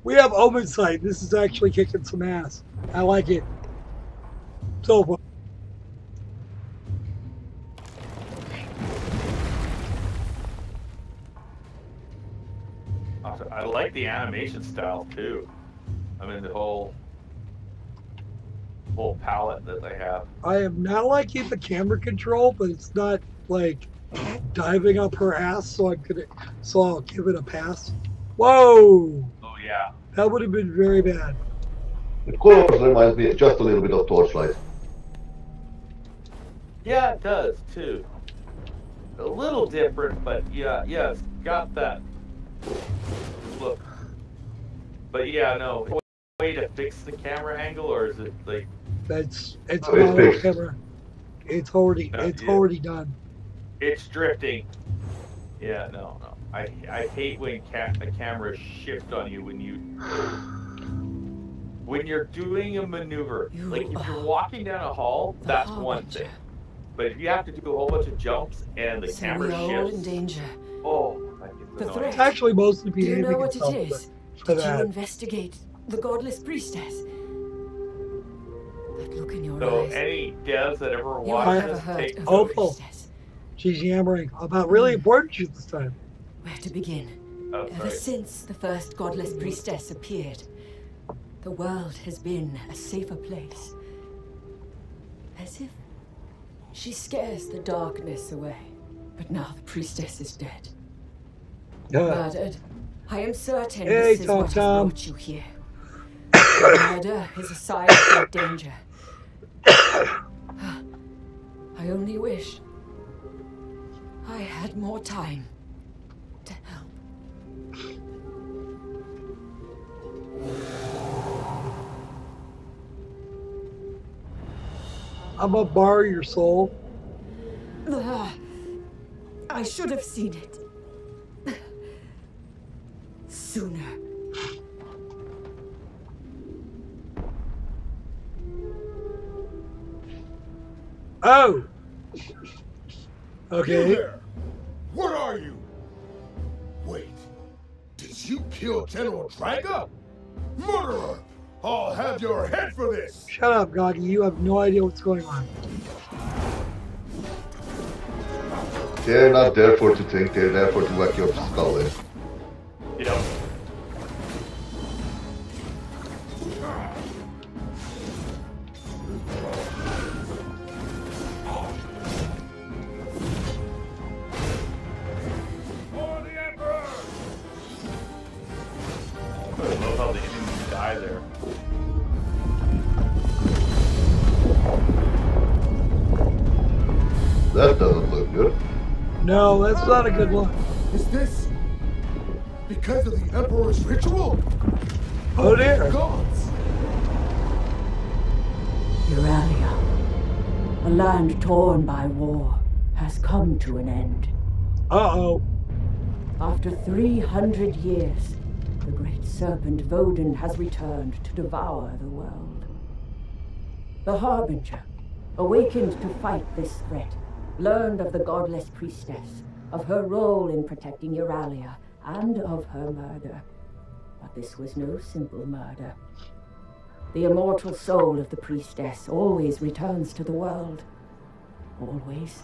we have Omensight. This is actually kicking some ass. I like it. So far. I like the animation style too. I mean the whole palette that they have. I am not liking the camera control, but it's not like diving up her ass, so I'll give it a pass. Whoa! Oh yeah. That would have been very bad. It course reminds me just a little bit of Torchlight. Yeah, it does too. A little different, but yeah, it's got that look. But yeah, no. Way to fix the camera angle, or is it like? It's not on camera. It's already done. It's drifting. Yeah, no. I hate when the cameras shift on you when you're doing a maneuver. Like if you're walking down a hall, that's one thing. But if you have to do a whole bunch of jumps and the camera shifts, in danger. Oh, It's actually mostly Do you behaving know what itself, it is? for Did that. you investigate the godless priestess? That look in your so eyes. any devs that ever You've watch never this heard take of the Opal. priestess. She's yammering about really important shit this time. Where to begin? Oh, Ever sorry. since the first godless priestess appeared, the world has been a safer place. As if she scares the darkness away. But now the priestess is dead. Murdered. I am certain Hey, this is what has Tom. brought you here. Murder is a sign of great danger. I only wish I had more time to help. I'm gonna borrow your soul. I should have seen it sooner. Oh! You Okay. there! What are you? Wait, did you kill General Draga? Murderer! I'll have your head for this! Shut up, Goggy. You have no idea what's going on. They're not there for to think, they're there for to whack your skull in. Yep. For the Emperor! I love how the enemies die there. That doesn't look good. No, that's not a good look. Is this because of the Emperor's ritual? Oh dear. Gods! Euralia, a land torn by war, has come to an end. Uh-oh. After 300 years, the great serpent Vodun has returned to devour the world. The Harbinger, awakened to fight this threat, learned of the godless priestess, of her role in protecting Euralia, and of her murder. But this was no simple murder. The immortal soul of the priestess always returns to the world. Always.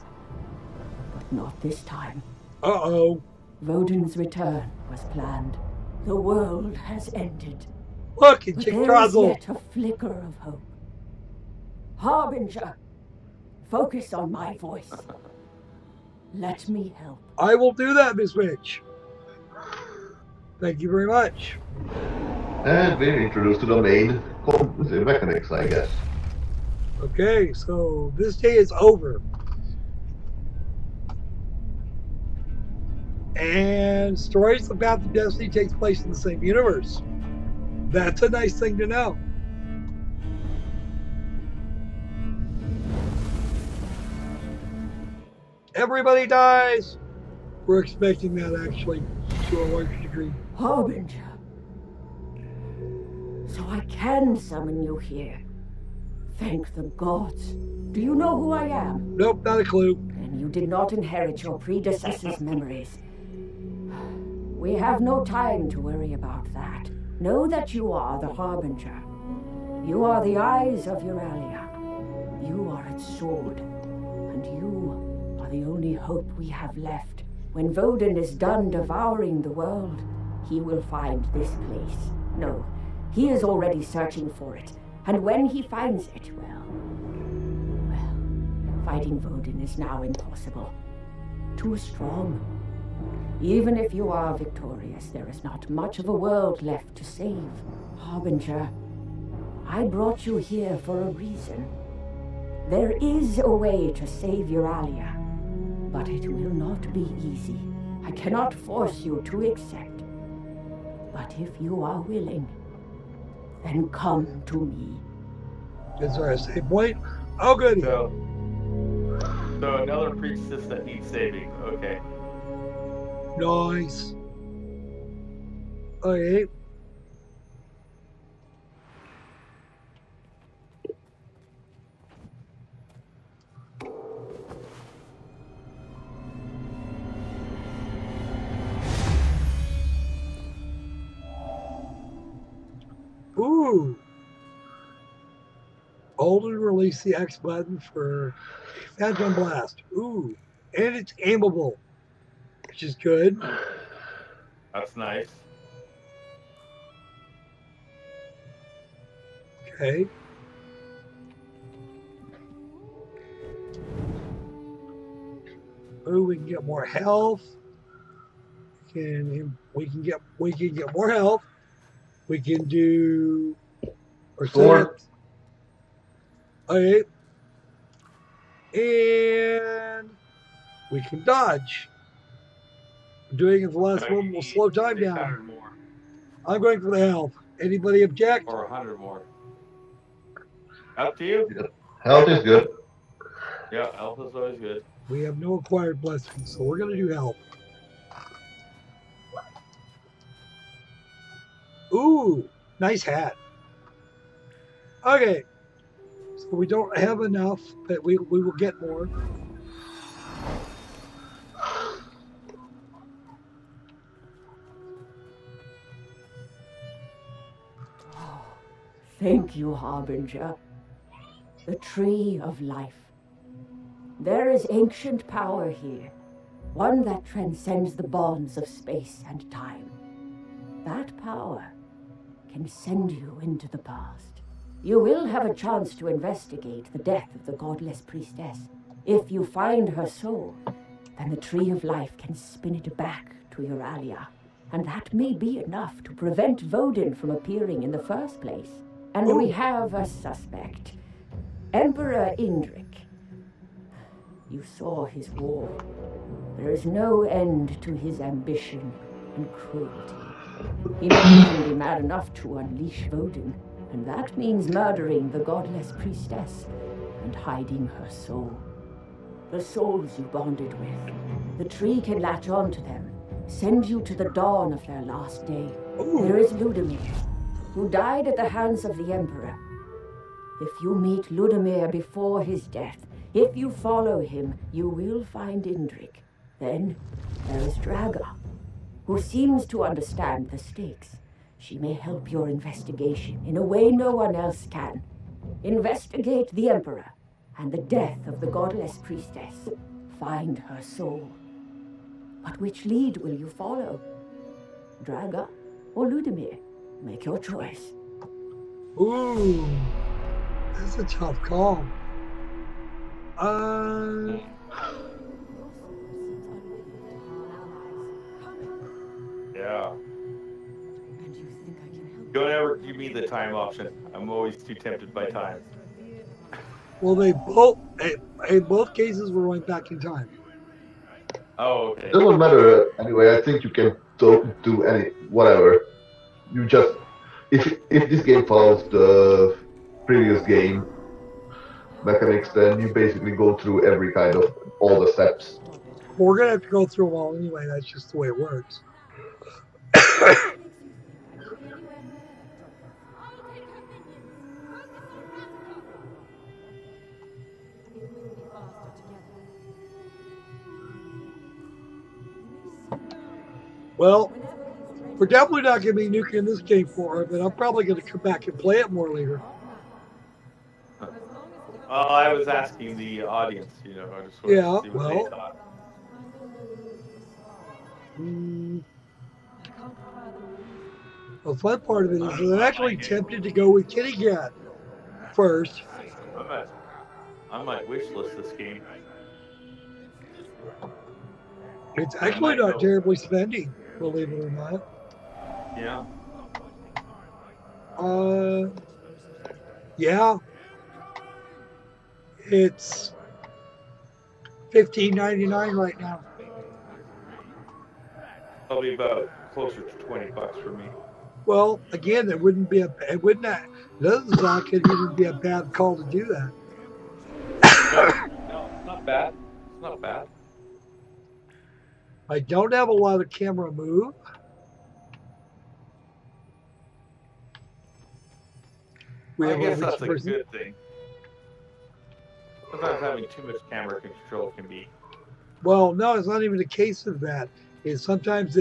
But not this time. Uh-oh. Vodun's return was planned. The world has ended. Look, it's But your there is Trazzle. yet a flicker of hope. Harbinger, focus on my voice. Let me help. I will do that, Miss Witch. Thank you very much. And we're introduced to the main mechanics, I guess. Okay, so this day is over. And stories about the Destiny takes place in the same universe. That's a nice thing to know. Everybody dies. We're expecting that actually to a large degree. Harbinger. So I can summon you here. Thank the gods. Do you know who I am? Nope, not a clue. And you did not inherit your predecessor's memories. We have no time to worry about that. Know that you are the Harbinger. You are the eyes of Euralia. You are its sword. And you are the only hope we have left. When Vodin is done devouring the world, he will find this place. No, he is already searching for it. And when he finds it, well, fighting Vodin is now impossible. Too strong. Even if you are victorious, there is not much of a world left to save. Harbinger, I brought you here for a reason. There is a way to save Euralia, but it will not be easy. I cannot force you to accept. But if you are willing, then come to me. Is there a save point? Oh, good. So another priestess that needs saving. Okay. Nice. Okay. Ooh. Hold and release the X button for Phantom Blast. Ooh. And it's aimable, which is good. That's nice. Okay. Ooh, we can get more health. We can get more health. We can do our sword. Okay. And we can dodge. Doing it the last one will slow time down. More. I'm going for the health. Anybody object? Or 100 more. Up to you. Yeah. Health is good. Yeah, health is always good. We have no acquired blessings, so we're going to do health. Ooh, nice hat. Okay. So we don't have enough, but we will get more. Thank you, Harbinger. The Tree of Life. There is ancient power here, one that transcends the bonds of space and time. That power can send you into the past. You will have a chance to investigate the death of the godless priestess. If you find her soul, then the Tree of Life can spin it back to Euralia. And that may be enough to prevent Vodin from appearing in the first place. And we have a suspect. Emperor Indrik. You saw his war. There is no end to his ambition and cruelty. He may even be mad enough to unleash Vodin, and that means murdering the godless priestess and hiding her soul. The souls you bonded with. The tree can latch on to them, send you to the dawn of their last day. There is Ludimir, who died at the hands of the Emperor. If you meet Ludimir before his death, if you follow him, you will find Indrik. Then there is Draga, who seems to understand the stakes. She may help your investigation in a way no one else can. Investigate the Emperor and the death of the godless priestess. Find her soul. But which lead will you follow? Draga or Ludimir? Make your choice. Ooh, that's a tough call. Yeah. Don't ever give me the time option. I'm always too tempted by time. Well, they both, in both cases, we're going back in time. Oh, okay. It doesn't matter anyway. I think you can do any whatever. You just if this game follows the previous game mechanics, then you basically go through every kind of all the steps. Well, we're gonna have to go through them all anyway. That's just the way it works. Well, we're definitely not going to be nuking this game for it, but I'm probably going to come back and play it more later. Well, I was asking the audience, you know, I just wanted to see what they thought. The fun part of it is that I'm actually tempted to go with Kitty Cat first. I might wishlist this game. It's actually not terribly spendy, believe it or not. Yeah. Yeah. It's $15.99 right now. Probably about closer to $20 for me. Well, again, it wouldn't be doesn't sound like it'd even be a bad call to do that. No, not bad. It's not bad. I don't have a lot of camera move. I guess that's a good thing. Sometimes having too much camera control can be. Well, no, it's not even a case of that. It's sometimes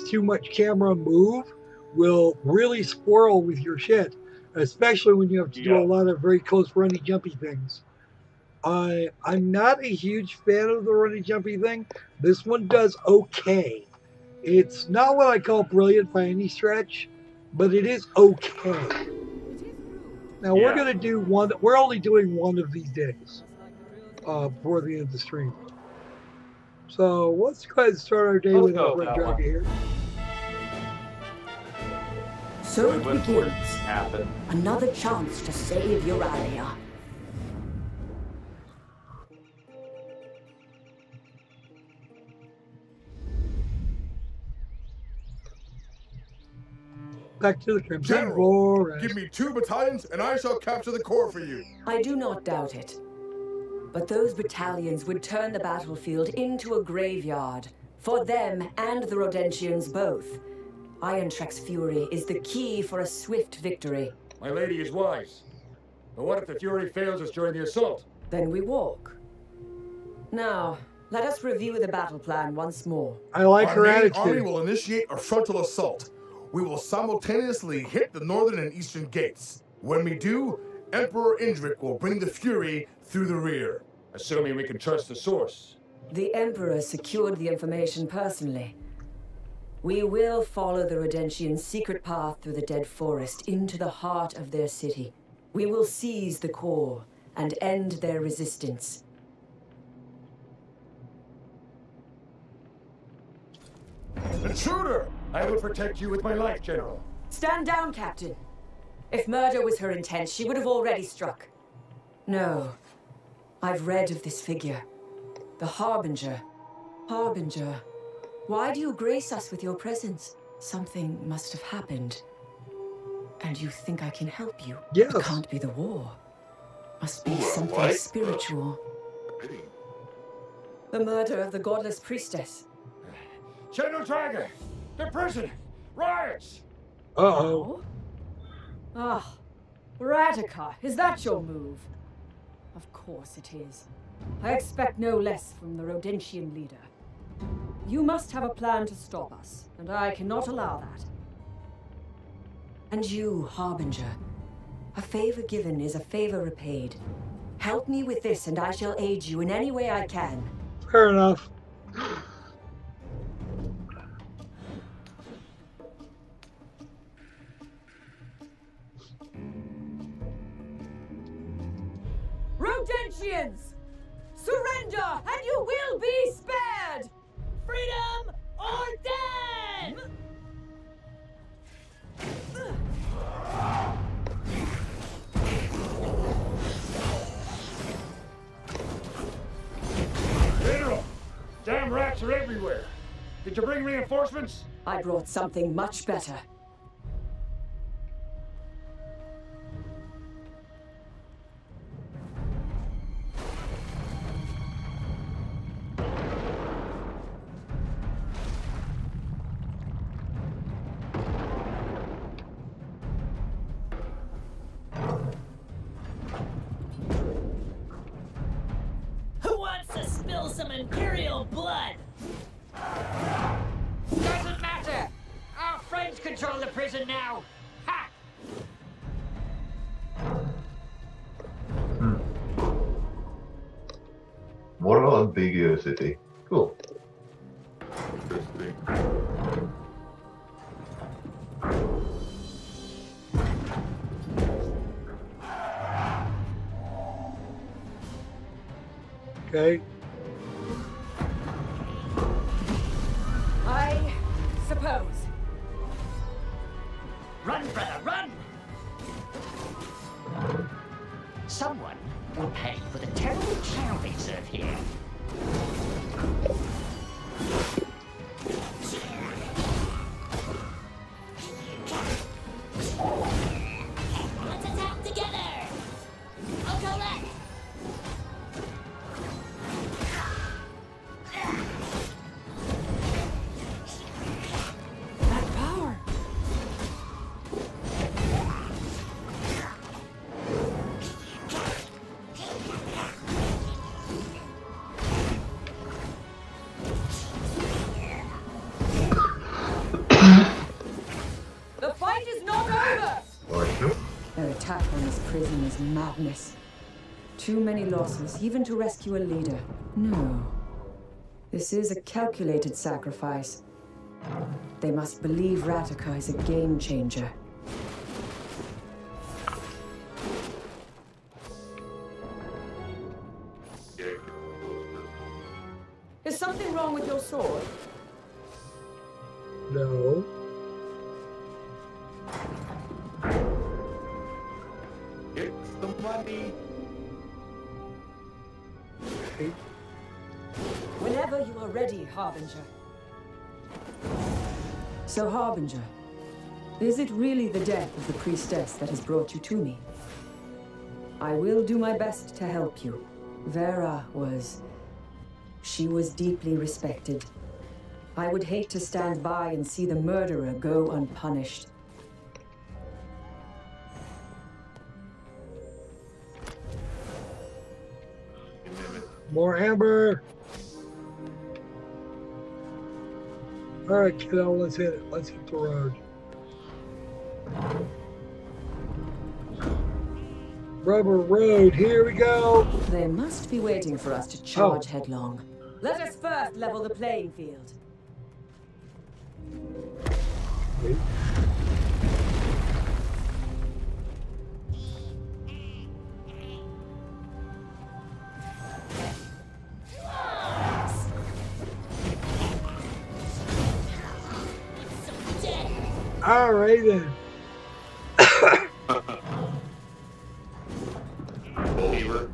too much camera move will really spoil with your shit, especially when you have to do a lot of very close runny jumpy things. I'm not a huge fan of the runny jumpy thing. This one does okay. It's not what I call brilliant by any stretch, but it is okay. Now we're gonna do one. We're only doing one of these days before the end of the stream. So let's go ahead and start our day with a red dragon here. So it begins. Another chance to save Euralia. Back to the Crimson General, War. give me 2 battalions and I shall capture the core for you. I do not doubt it. But those battalions would turn the battlefield into a graveyard. For them and the Rodentians both. Irontrek's fury is the key for a swift victory. My lady is wise. But what if the fury fails us during the assault? Then we walk. Now, let us review the battle plan once more. I like her attitude. Our main army will initiate a frontal assault. We will simultaneously hit the northern and eastern gates. When we do, Emperor Indrik will bring the fury through the rear. Assuming we can trust the source. The Emperor secured the information personally. We will follow the Rodentians' secret path through the Dead Forest into the heart of their city. We will seize the core and end their resistance. Intruder! I will protect you with my life, General. Stand down, Captain. If murder was her intent, she would have already struck. No. I've read of this figure. The Harbinger. Harbinger. Why do you grace us with your presence? Something must have happened. And you think I can help you? Yes. It can't be the war. Must be something spiritual. The murder of the godless priestess. General Dragon! The prison! Riots! Uh-oh. Ah, Radica, is that your move? Of course it is. I expect no less from the Rodentian leader. You must have a plan to stop us, and I cannot allow that. And you, Harbinger. A favor given is a favor repaid. Help me with this, and I shall aid you in any way I can. Fair enough. Rodentians! Surrender, and you will be spared! Freedom or death! are everywhere. Did you bring reinforcements? I brought something much better. Who wants to spill some Imperial blood? Doesn't matter. Our friends control the prison now. Ha! Moral ambiguity. Cool. Interesting. Okay. I suppose. Run, brother, run! Someone will pay for the terrible chow they serve here. Let's attack together! I'll collect! That power. The fight is not over! Their attack on this prison is madness. Too many losses, even to rescue a leader. No. This is a calculated sacrifice. They must believe Ratica is a game changer. Is something wrong with your sword? No. It's the money. Whenever you are ready, Harbinger. So, Harbinger, is it really the death of the priestess that has brought you to me? I will do my best to help you. Vera was... She was deeply respected. I would hate to stand by and see the murderer go unpunished. More amber. All right, kiddo, let's hit it. Let's hit the road. Rubber road, here we go. They must be waiting for us to charge headlong. Let us first level the playing field. Wait. All right then. Believer.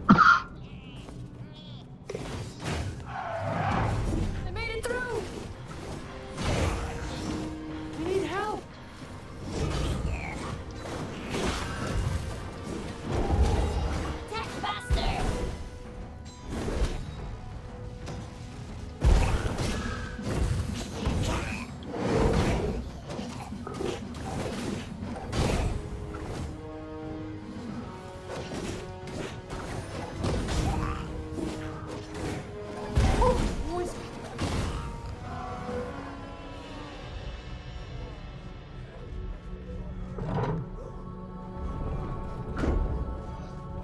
I made it through. We need help. Attack faster!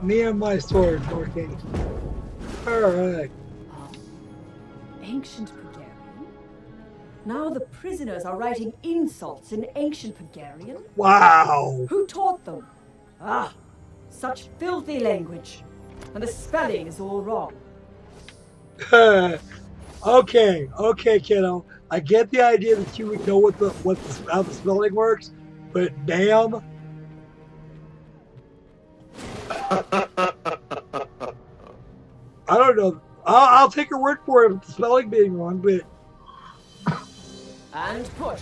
Me and my sword working. All right. Ancient Pagarian? Now the prisoners are writing insults in ancient Pagarian? Wow. Who taught them? Ah, such filthy language. And the spelling is all wrong. Okay, kiddo. I get the idea that you would know how the spelling works, but damn. I don't know. I'll take your word for it with the spelling being wrong, but And push.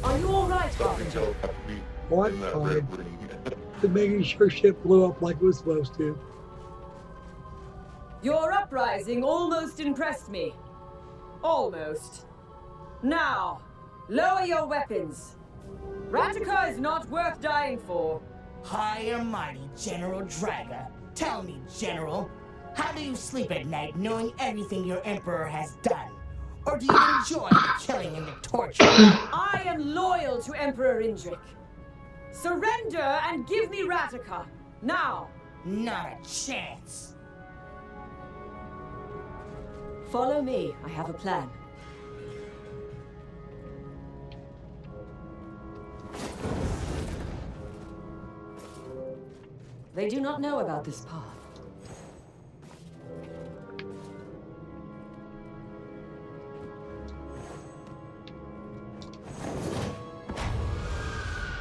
Are you all right, Harbinger? What? Fine. To making sure shit blew up like it was supposed to. Your uprising almost impressed me. Almost. Now, lower your weapons. Ratica is not worth dying for. High and mighty General Draga. Tell me, General, how do you sleep at night knowing everything your Emperor has done? Or do you enjoy the killing and the torture? I am loyal to Emperor Indrik. Surrender and give me Ratica. Now. Not a chance. Follow me. I have a plan. They do not know about this path.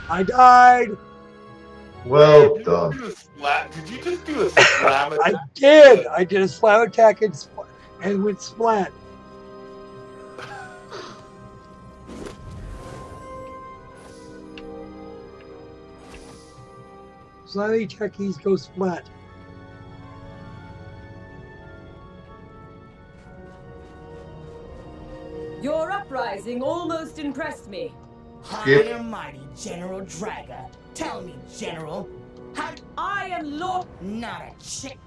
I died! Well done. Did you just do a slam attack? I did! I did a slam attack and went splat. Slam techies go splat. Your uprising almost impressed me. High and mighty General Draga. Tell me, General, how I am Lord. Not a chick.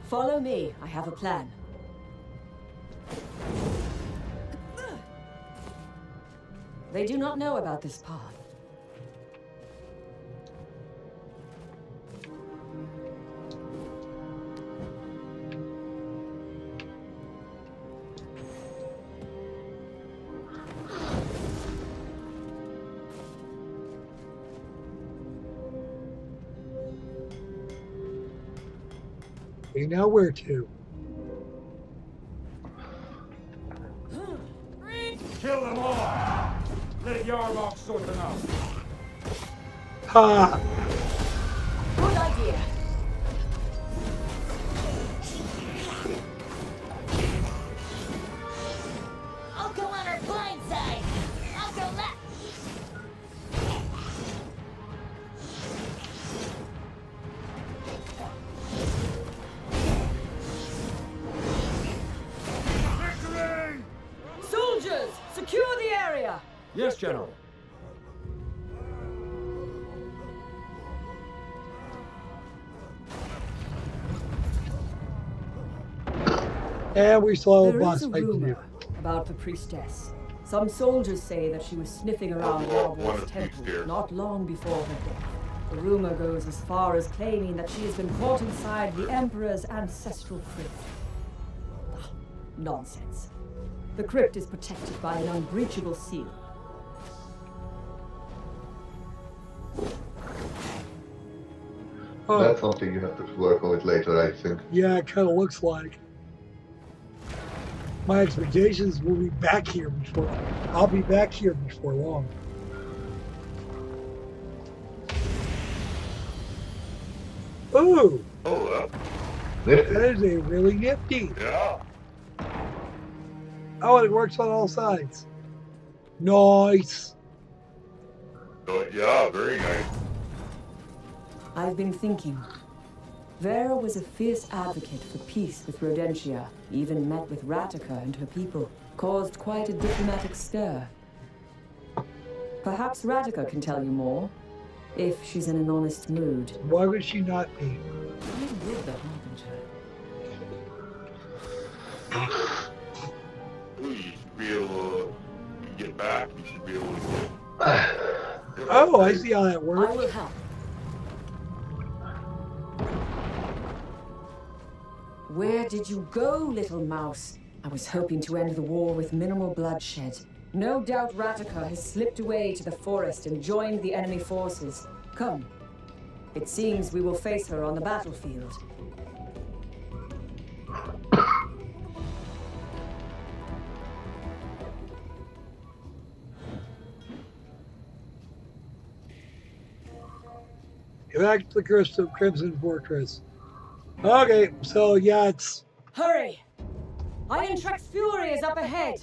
Follow me. I have a plan. They do not know about this path. We know where to. Kill them all! Let Yarmok sort them out. Ha! Good idea. I'll go on her blind side. I'll go left. Soldiers, secure the area. Yes, General. And we still have a There boss is a fight to do. rumor about the priestess. Some soldiers say that she was sniffing around Warbor's temple not long before her death. The rumor goes as far as claiming that she has been caught inside the Emperor's ancestral crypt. Ah, nonsense. The crypt is protected by an unbreachable seal. Oh. That's something you have to work on it later, I think. Yeah, it kind of looks like. My expectations will be back here before. I'll be back here before long. Ooh! Oh, That is a really nifty. yeah. Oh, and it works on all sides. Nice. Oh, yeah, very nice. I've been thinking. Vera was a fierce advocate for peace with Rodentia, even met with Ratica and her people, caused quite a diplomatic stir. Perhaps Ratica can tell you more, if she's in an honest mood. Why would she not be? I'm with the Harbinger. Ooh, you should be able to get back. You should be able to get. Oh, I see how that I works. will help. Where did you go, little mouse? I was hoping to end the war with minimal bloodshed. No doubt Ratica has slipped away to the forest and joined the enemy forces. Come. It seems we will face her on the battlefield. back to the Crimson Fortress. Okay, so yeah, it's... Hurry! Iron-Trek's fury is up ahead.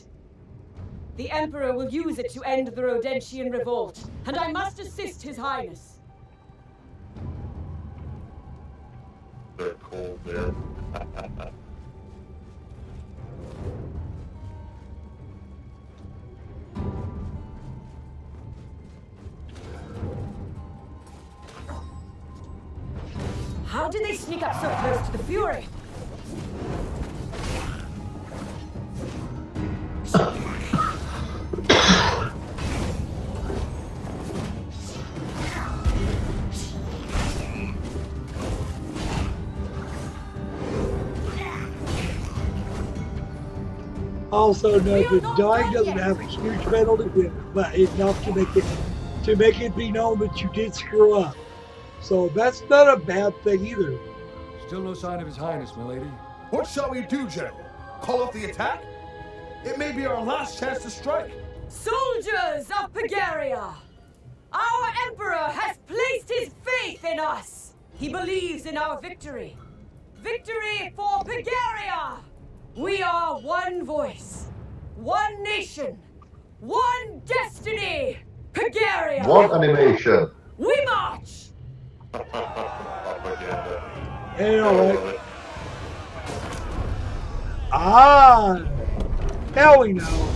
The Emperor will use it to end the Rodentian revolt, and I must assist His Highness. They're cold there. How did they sneak up so close to the Fury? Also note that dying doesn't have a huge penalty, but enough to make it be known that you did screw up. So that's not a bad thing either. Still no sign of His Highness, milady. What shall we do, General? Call off the attack? It may be our last chance to strike. Soldiers of Pagaria! Our Emperor has placed his faith in us! He believes in our victory. Victory for Pagaria! We are one voice, one nation, one destiny! Pagaria! One animation. We march! Hey, alright. Ah! Now we know.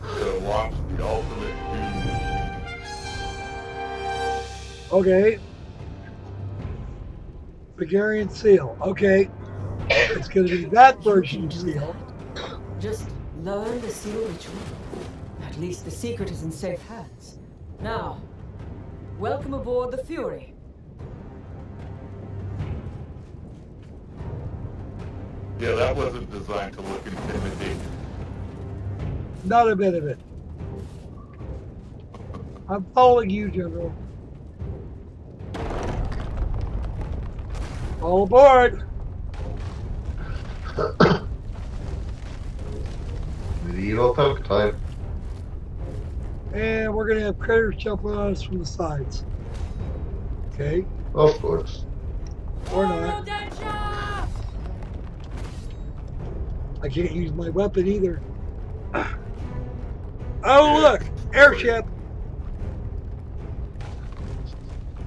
To launch the ultimate doom. Okay. Bulgarian seal. Okay. It's going to be that version of seal. Just learn the seal ritual. At least the secret is in safe hands. Now, welcome aboard the Fury. Yeah, that wasn't designed to look intimidating. Not a bit of it. I'm following you, General. All aboard! Medieval tank time. And we're going to have critters jumping on us from the sides. Okay. Of course. Or not. I can't use my weapon either. Oh, look! Airship!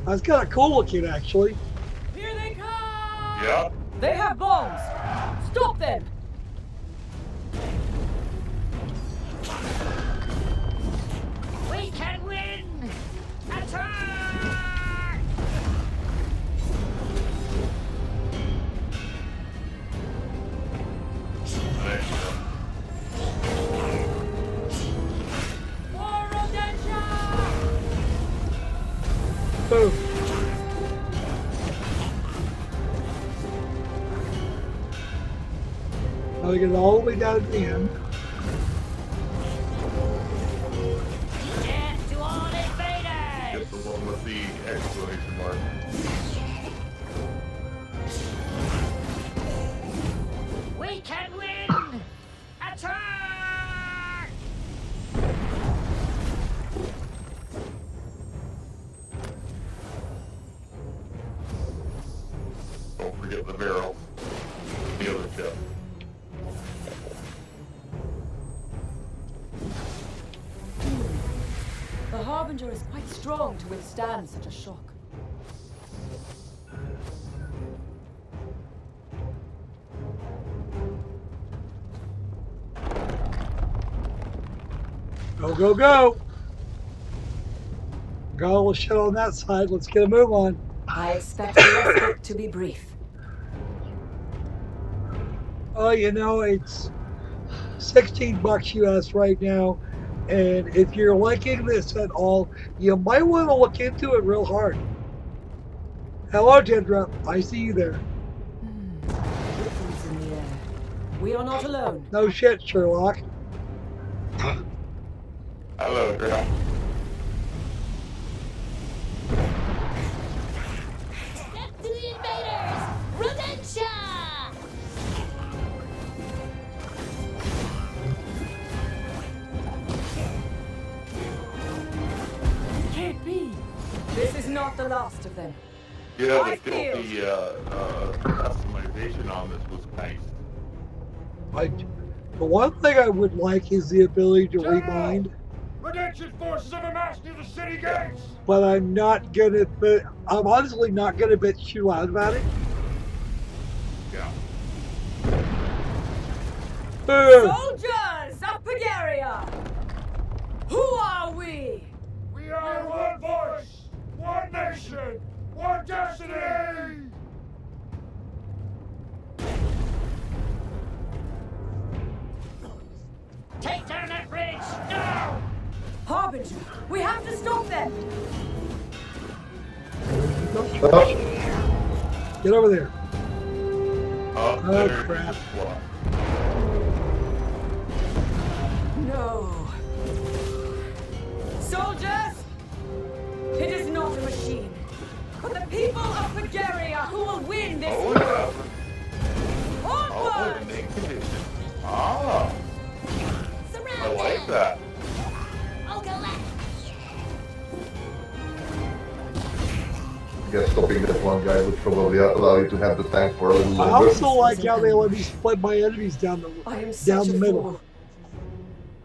That's kind of cool looking, actually. Here they come! Yep. They have bombs! Stop them! We can win! Attack! Boom. Now we get it all the way down to the end. Death to all invaders! Get the one with the exclamation mark. We can win! Attack! Don't forget the barrel. The other ship. The Harbinger is quite strong to withstand such a shock. Go, go, go! Got all the shit on that side. Let's get a move on. I expect the respite to be brief. Oh, you know, it's $16 US right now. And if you're liking this at all, you might want to look into it real hard. Hello, Tendra. I see you there. Victory's in the air. We are not alone. No shit, Sherlock. Hello, girl. Death to the invaders! Rodentia! Can't be. not the last of them. Yeah, I the filthy customization on this was nice. The one thing I would like is the ability to rewind. Redemption forces have amassed near the city gates! But I'm honestly not gonna bet too loud about it. Yeah. Soldiers of Pagaria! Who are we? We are one voice, one nation, one destiny! Take down that bridge, now! Harbinger, we have to stop them! Get over there. Oh, crap. No. Soldiers! It is not a machine, but the people of Pagaria who will win this war! Onward! Ah! I like that. I'll go left. I guess stopping that one guy would probably allow you to have the tank for a little I longer. also like how they let me split my enemies down the middle.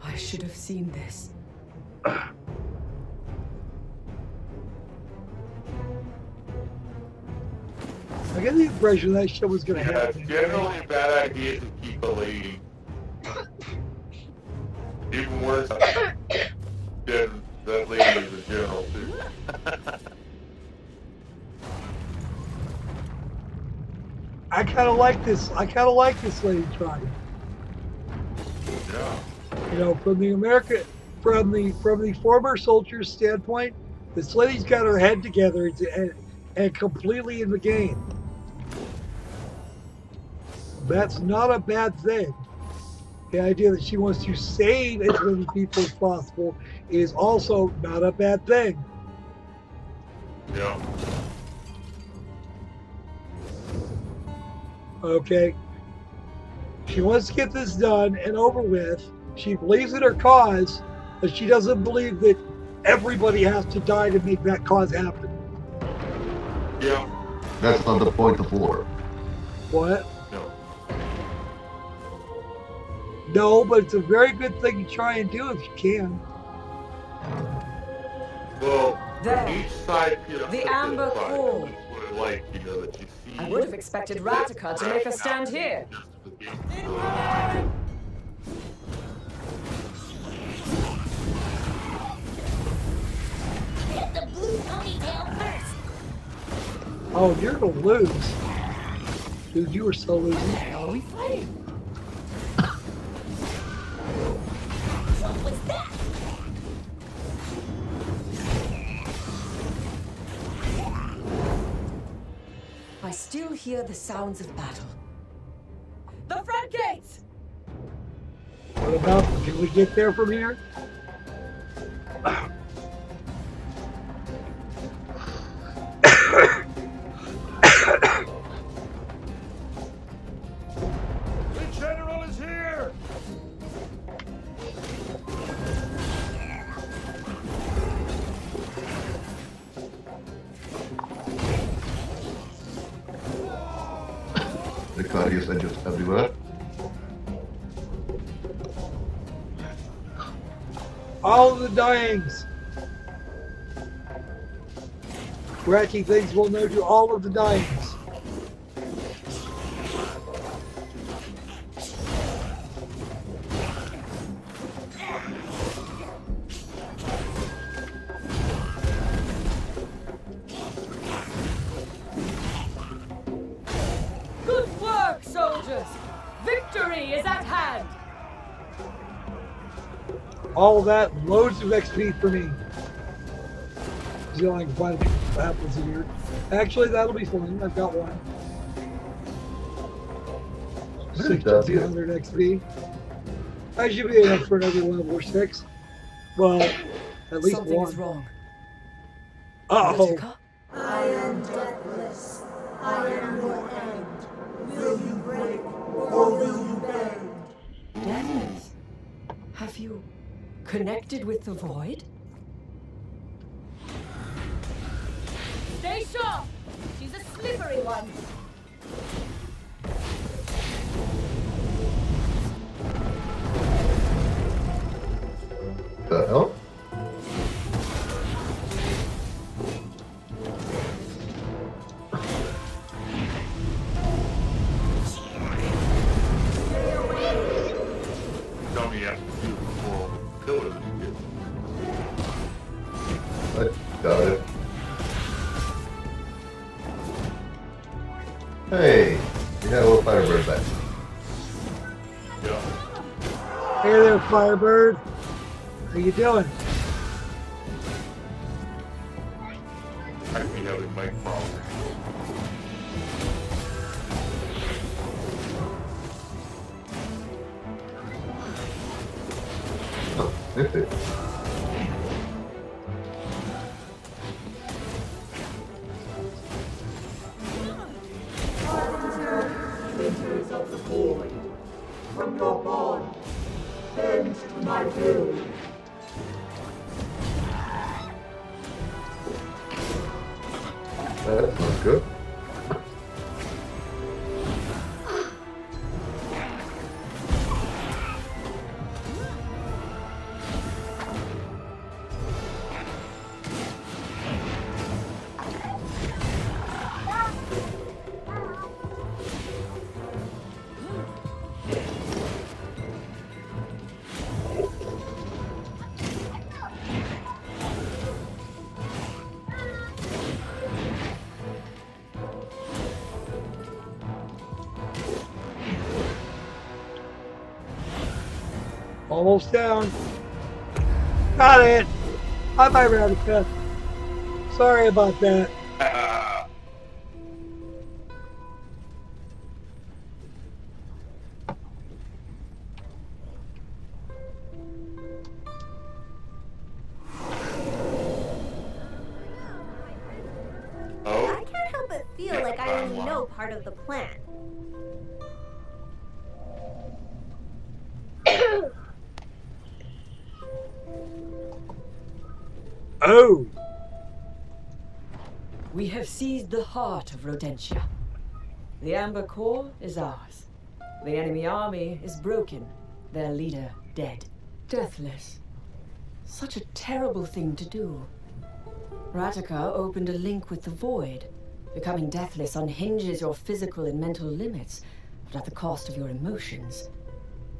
I should have seen this. I get the impression that shit was gonna happen. It's generally a bad idea to keep believing. Even worse than that lady is a general too. I kind of like this. I kind of like this lady trying. Yeah. You know, from the former soldier's standpoint, this lady's got her head together and completely in the game. That's not a bad thing. The idea that she wants to save as many people as possible is also not a bad thing. Yeah. Okay. She wants to get this done and over with. She believes in her cause, but she doesn't believe that everybody has to die to make that cause happen. Yeah. That's not the point of war. What? No. No, but it's a very good thing to try and do if you can. Well, There. each side, you know, The Amber Core. That's what I like, you know, that you see. I would have expected Ratica to make a stand here. Get the blue ponytail first. Oh, you're gonna lose. Dude, you were so losing. How are we fighting? What was that? I still hear the sounds of battle. The front gates! What about, can we get there from here? The general is here! The Claudius are just everywhere. All of the dyings. Wacky things will know to all of the dyings. Good work, soldiers! Victory is at hand! All of that, loads of XP for me. See if I can find a few apples in here. Actually, that'll be fun. I've got one. 1,600 XP. That should be enough for another level or 6. Well, at least Something one. is wrong. Uh-oh. Ratica? I am deathless. I am your end. Will you break or will you bend? Deathwing? Have you connected with the void? sharp. She's a slippery one. The hell? Tell me after you before killer this kid. I got it. Hey, you got a little Firebird back. Yeah. Hey there, Firebird. How you doing? I be having mic problems. Oh, that's it. Creatures of the void, from your bond, bend to my will. That's not good. Almost down. Got it. Bye-bye, Roundup. Sorry about that. I can't help but feel like I already know part of the plan. Oh! We have seized the heart of Rodentia. The Amber Core is ours. The enemy army is broken, their leader dead. Deathless. Such a terrible thing to do. Ratika opened a link with the Void. Becoming deathless unhinges your physical and mental limits, but at the cost of your emotions.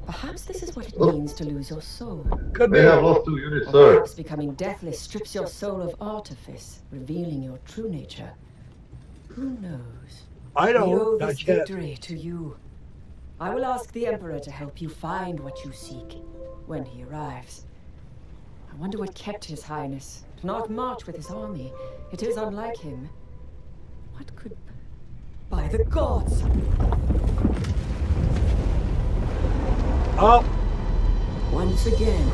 Perhaps this is what it means to lose your soul. They have lost 2 units, Or sir. perhaps becoming deathless strips your soul of artifice, revealing your true nature. Who knows? I don't. We owe Not this yet. victory to you. I will ask the Emperor to help you find what you seek when he arrives. I wonder what kept His Highness to not march with his army. It is unlike him. What could... By the gods! Oh! Once again,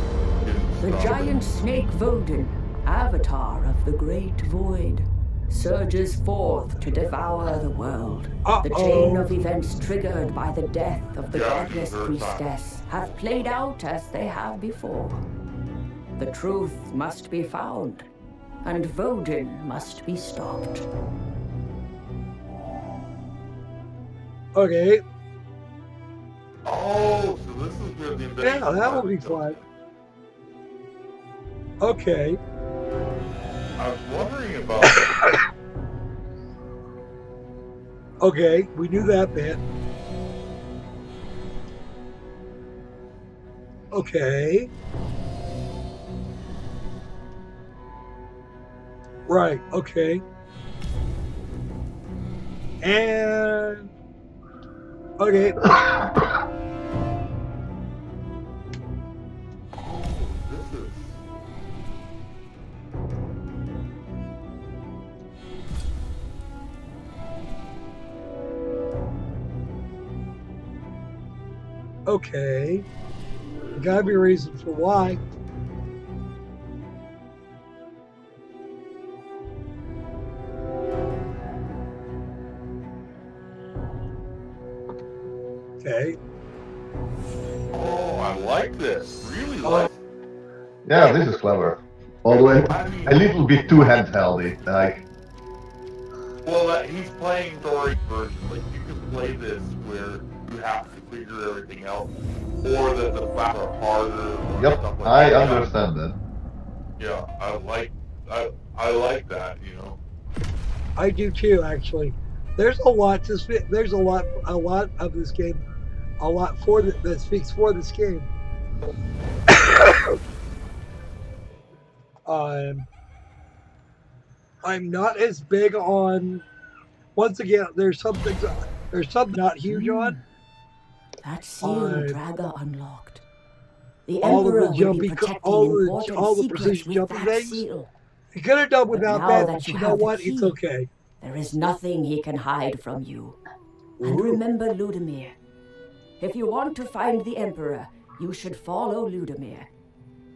the giant snake Vodin, avatar of the great void, surges forth to devour the world. The chain of events triggered by the death of the godless priestess have played out as they have before. The truth must be found, and Vodin must be stopped. Okay. Oh, so this is where the invasion. Yeah, that will be fun. Okay. I was wondering about. Okay, we knew that bit. Okay. Right, okay. And... Okay. This is. Okay. There gotta be a reason for why. Okay. Oh, I like this. Really like. Yeah, this is clever. Although a little bit too handheldy. Like, Well, he's playing story version. Like, you can play this where you have to figure everything out, or that the battles are harder, or Yep, stuff like I that. understand that. Yeah, I like that, you know. I do too, actually. There's a lot to there's a lot of this game, a lot for that speaks for this game. I'm not as big on. Once again, there's something not huge on. That seal Draga unlocked. The all Emperor of the will be protecting important all the secrets precision with jumping that things. seal. You could have done But without now that, that but you you know have the what? key, It's okay. There is nothing he can hide from you. And remember Ludimir. If you want to find the Emperor, you should follow Ludimir.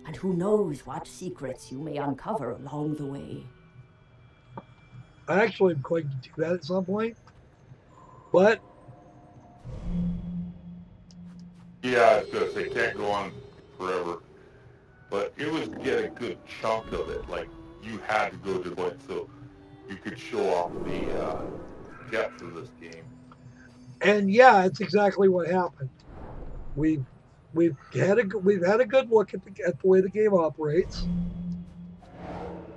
And who knows what secrets you may uncover along the way. I actually am going to do that at some point. But Yeah, I was gonna say can't go on forever, but it was get a good chunk of it. Like, you had to go to the point so you could show off the depth of this game. And yeah, it's exactly what happened. We've had a good look at the way the game operates.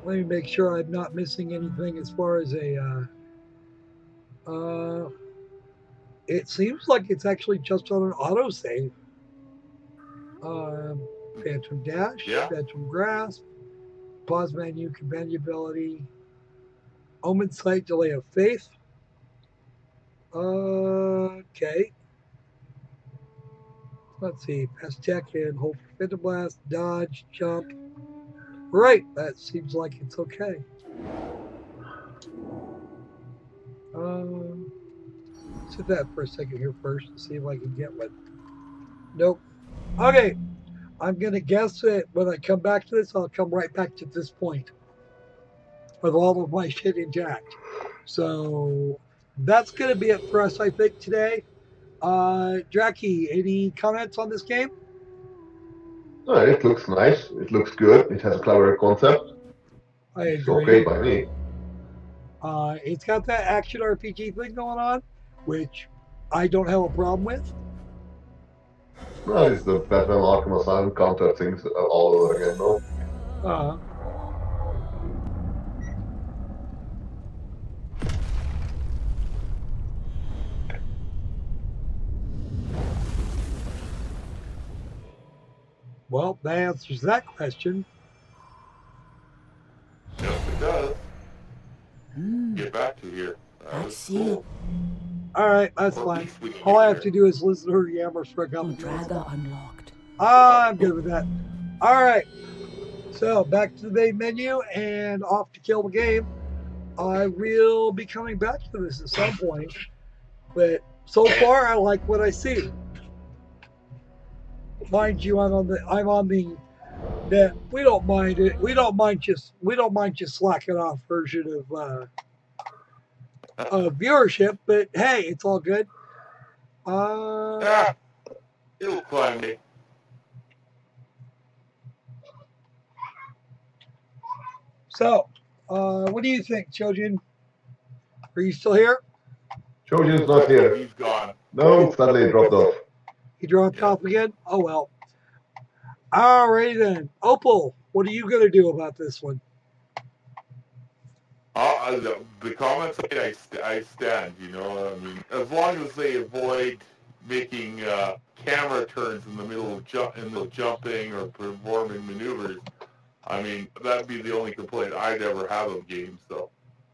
Let me make sure I'm not missing anything as far as a. It seems like it's actually just on an autosave. Phantom Dash, Phantom Grasp, pause menu, companionability, Omensight, Delay of Faith. Okay. Let's see. Pass tech and hold for Phantom Blast, dodge, jump. Right. That seems like it's okay. Sit that for a second here first to see if I can get one. Nope. Okay. I'm going to guess that when I come back to this, I'll come right back to this point with all of my shit intact. So that's going to be it for us, I think, today. Jackie, any comments on this game? No, it looks nice. It looks good. It has a clever concept. I agree. It's okay by me. It's got that action RPG thing going on, which I don't have a problem with. No, it's the Batman Arkham Asylum counter things all over again, no? Well, that answers that question. Yes, it does. Get back to here. That's seal. All right, that's fine. All I have to do is listen to her yammer for a couple minutes. Draga unlocked. I'm good with that. All right. So back to the main menu and off to kill the game. I will be coming back to this at some point, but so far I like what I see. Mind you, I'm on the that we don't mind it. We don't mind just slacking off version of viewership, but hey, it's all good. It'll climb me. So, what do you think, Chojin? Are you still here? Chojin's not here. He's gone. No, sadly he dropped off. He dropped off again? Oh well. Alrighty then. Opal, what are you gonna do about this one? The comments I stand, you know. I mean, as long as they avoid making camera turns in the middle of jumping or performing maneuvers, I mean, that'd be the only complaint I'd ever have of games, though.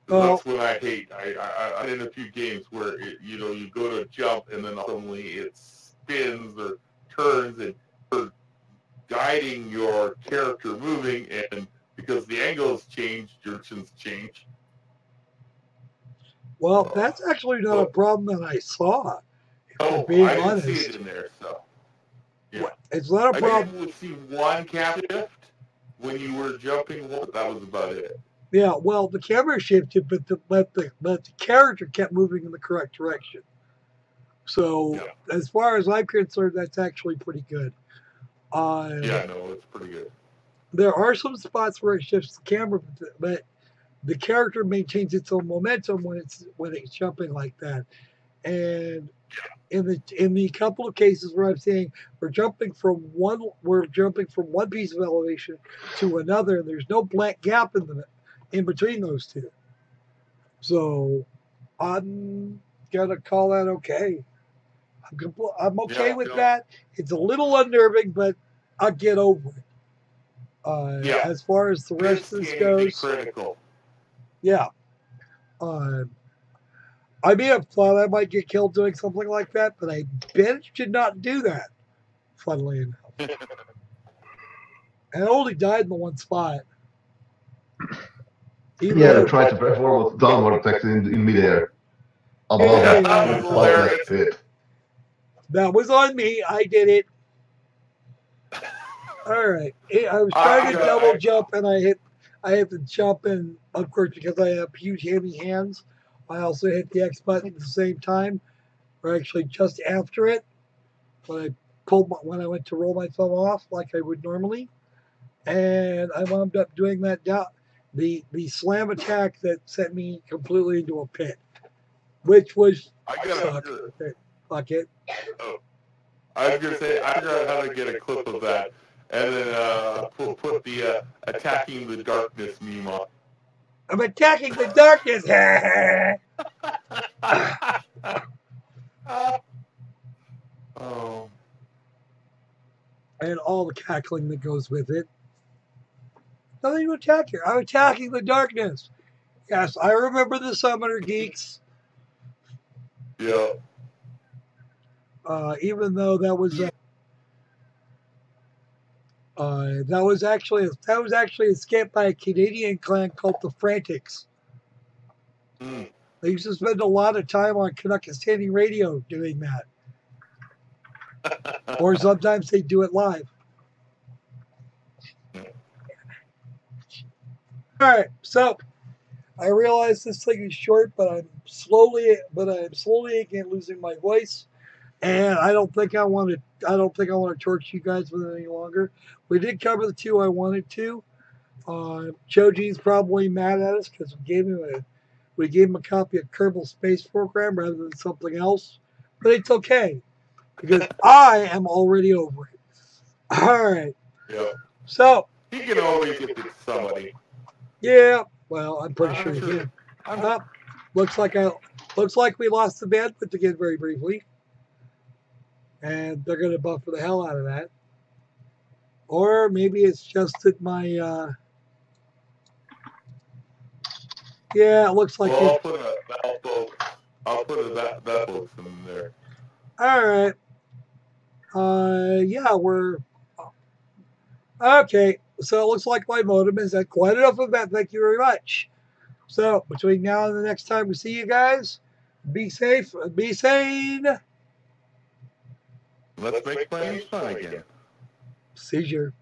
That's what I hate. I'm in a few games where you go to jump and then suddenly it spins or turns and you're guiding your character moving, and because the angle has changed, your actions change. Well, that's actually not a problem that I saw. Oh, being I didn't honest. see it in there, so. Yeah. It's not a problem. I did see one camera shift when you were jumping. That was about it. Yeah, well, the camera shifted, but the character kept moving in the correct direction. So, as far as I'm concerned, that's actually pretty good. Yeah, no, it's pretty good. There are some spots where it shifts the camera, but the character maintains its own momentum when it's jumping like that. And in the couple of cases where I'm saying we're jumping from one piece of elevation to another, and there's no blank gap in between those two. So I'm gonna call that okay. I'm okay with that. It's a little unnerving, but I'll get over it. As far as the rest of this goes, critical. Yeah. I may have thought I might get killed doing something like that, but I managed to not do that, funnily enough. And I only died in the one spot. I tried to perform a downward attack in midair. That was on me. I did it. All right. I was trying to double jump, and I hit the jump, and of course, because I have huge heavy hands, I also hit the X button at the same time, or actually just after it, when I went to roll myself off like I would normally, and I wound up doing that the slam attack that sent me completely into a pit, which was fuck it. Oh. I was gonna say I figured out how to get a clip of that, and then put the attacking the darkness meme on. I'm attacking the darkness. Oh. And all the cackling that goes with it. Nothing to attack here. I'm attacking the darkness. Yes, I remember the Summoner Geeks. Yeah. Even though that was actually a skit by a Canadian clan called the Frantics. Mm. They used to spend a lot of time on Canuckistani radio doing that. Or sometimes they do it live. Alright, so I realize this thing is short, but I'm slowly again losing my voice. And I don't think I want to torture you guys with it any longer. We did cover the two I wanted to. Choji's probably mad at us because we gave him a copy of Kerbal Space Program rather than something else. But it's okay, because I am already over it. Alright. Yeah. So he can always get to somebody. Yeah, well, I'm pretty sure he can. Looks like we lost the bandwidth again very briefly. And they're going to buffer the hell out of that. Or maybe it's just that my... yeah, it looks like... Well, I'll put that folks in there. All right. Yeah, we're... Okay, so it looks like my modem is at quite enough of that. Thank you very much. So, between now and the next time we see you guys, be safe, be sane. Let's make playing fun again. Seizure.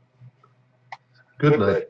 Good night.